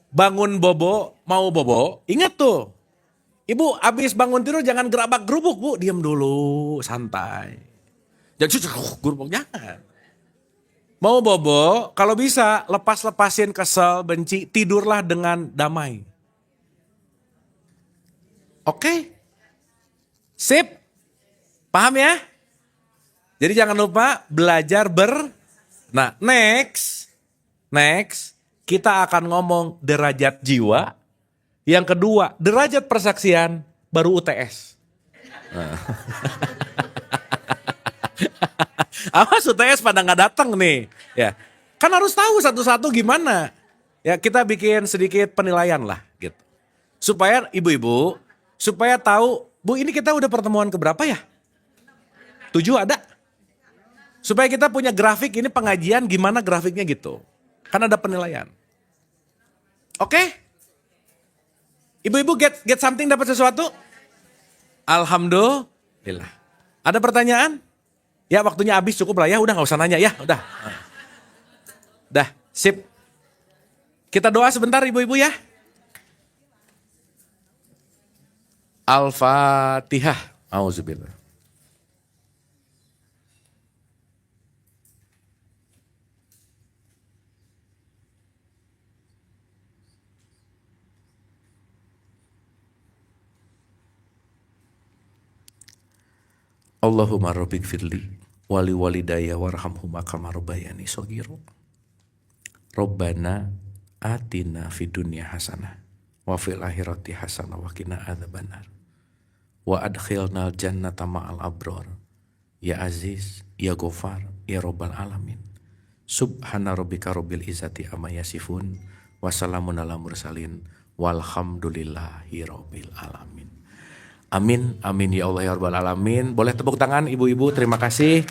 Bangun bobo, mau bobo. Ingat tuh. Ibu abis bangun tidur jangan gerabak gerubuk Bu. Diam dulu, santai. Jangan gerubuk, jangan. Mau bobo, kalau bisa lepas-lepasin kesel, benci, tidurlah dengan damai. Oke? Sip? Paham ya? Jadi jangan lupa belajar Nah, next kita akan ngomong derajat jiwa. Yang kedua, derajat persaksian, baru UTS. Nah. Awas UTS pada nggak datang nih. Ya, kan harus tahu satu-satu gimana. Ya, kita bikin sedikit penilaian lah gitu. Supaya ibu-ibu, supaya tahu, Bu ini kita udah pertemuan keberapa ya? 7 ada? Supaya kita punya grafik ini pengajian gimana grafiknya gitu. Kan ada penilaian. Oke? Ibu-ibu get something, dapat sesuatu? Alhamdulillah. Ada pertanyaan? Ya waktunya habis cukup lah ya, udah gak usah nanya ya, udah. Dah, sip. Kita doa sebentar ibu-ibu ya. Al-Fatihah. Auzubillah. Allahumma rabbik firli wali walidayya warhamhuma kama rabbayani shaghira. Rabbana atina fid dunya hasanah wa fil akhirati hasanah wa qina adzabannar. Wa adkhilnal jannata ma'al abrar. Ya Aziz, ya Ghafar, ya Rabbal alamin. Subhana rabbika rabbil izzati amma yasifun wa salamun alal mursalin walhamdulillahi rabbil alamin. Amin, amin ya Allah ya Rabbal alamin. Boleh tepuk tangan ibu-ibu, terima kasih.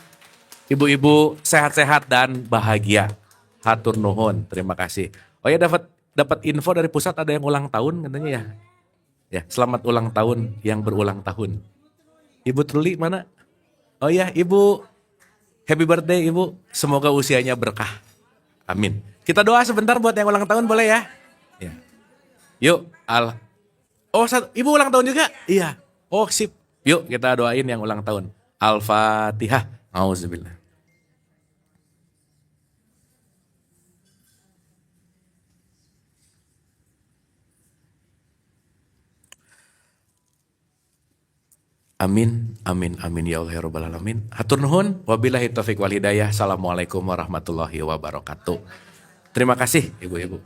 Ibu-ibu sehat-sehat dan bahagia. Hatur nuhun, terima kasih. Oh ya, dapat info dari pusat ada yang ulang tahun katanya ya. Ya, selamat ulang tahun yang berulang tahun. Ibu Truli mana? Oh ya, Ibu. Happy birthday Ibu. Semoga usianya berkah. Amin. Kita doa sebentar buat yang ulang tahun boleh ya? Ya. Yuk, Oh, Ibu ulang tahun juga? Iya. Oh, sip. Yuk kita doain yang ulang tahun. Al-Fatihah. Auzubillah. Amin, amin, amin ya Allah ya Rabbal alamin. Hatur nuhun, wabillahi taufiq wal hidayah. Assalamualaikum warahmatullahi wabarakatuh. Terima kasih ibu-ibu.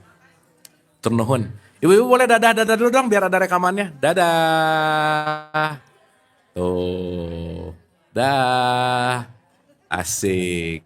Hatur nuhun. Ibu-ibu boleh dadah dulu dong biar ada rekamannya. Dadah. Tuh. Dah. Asik.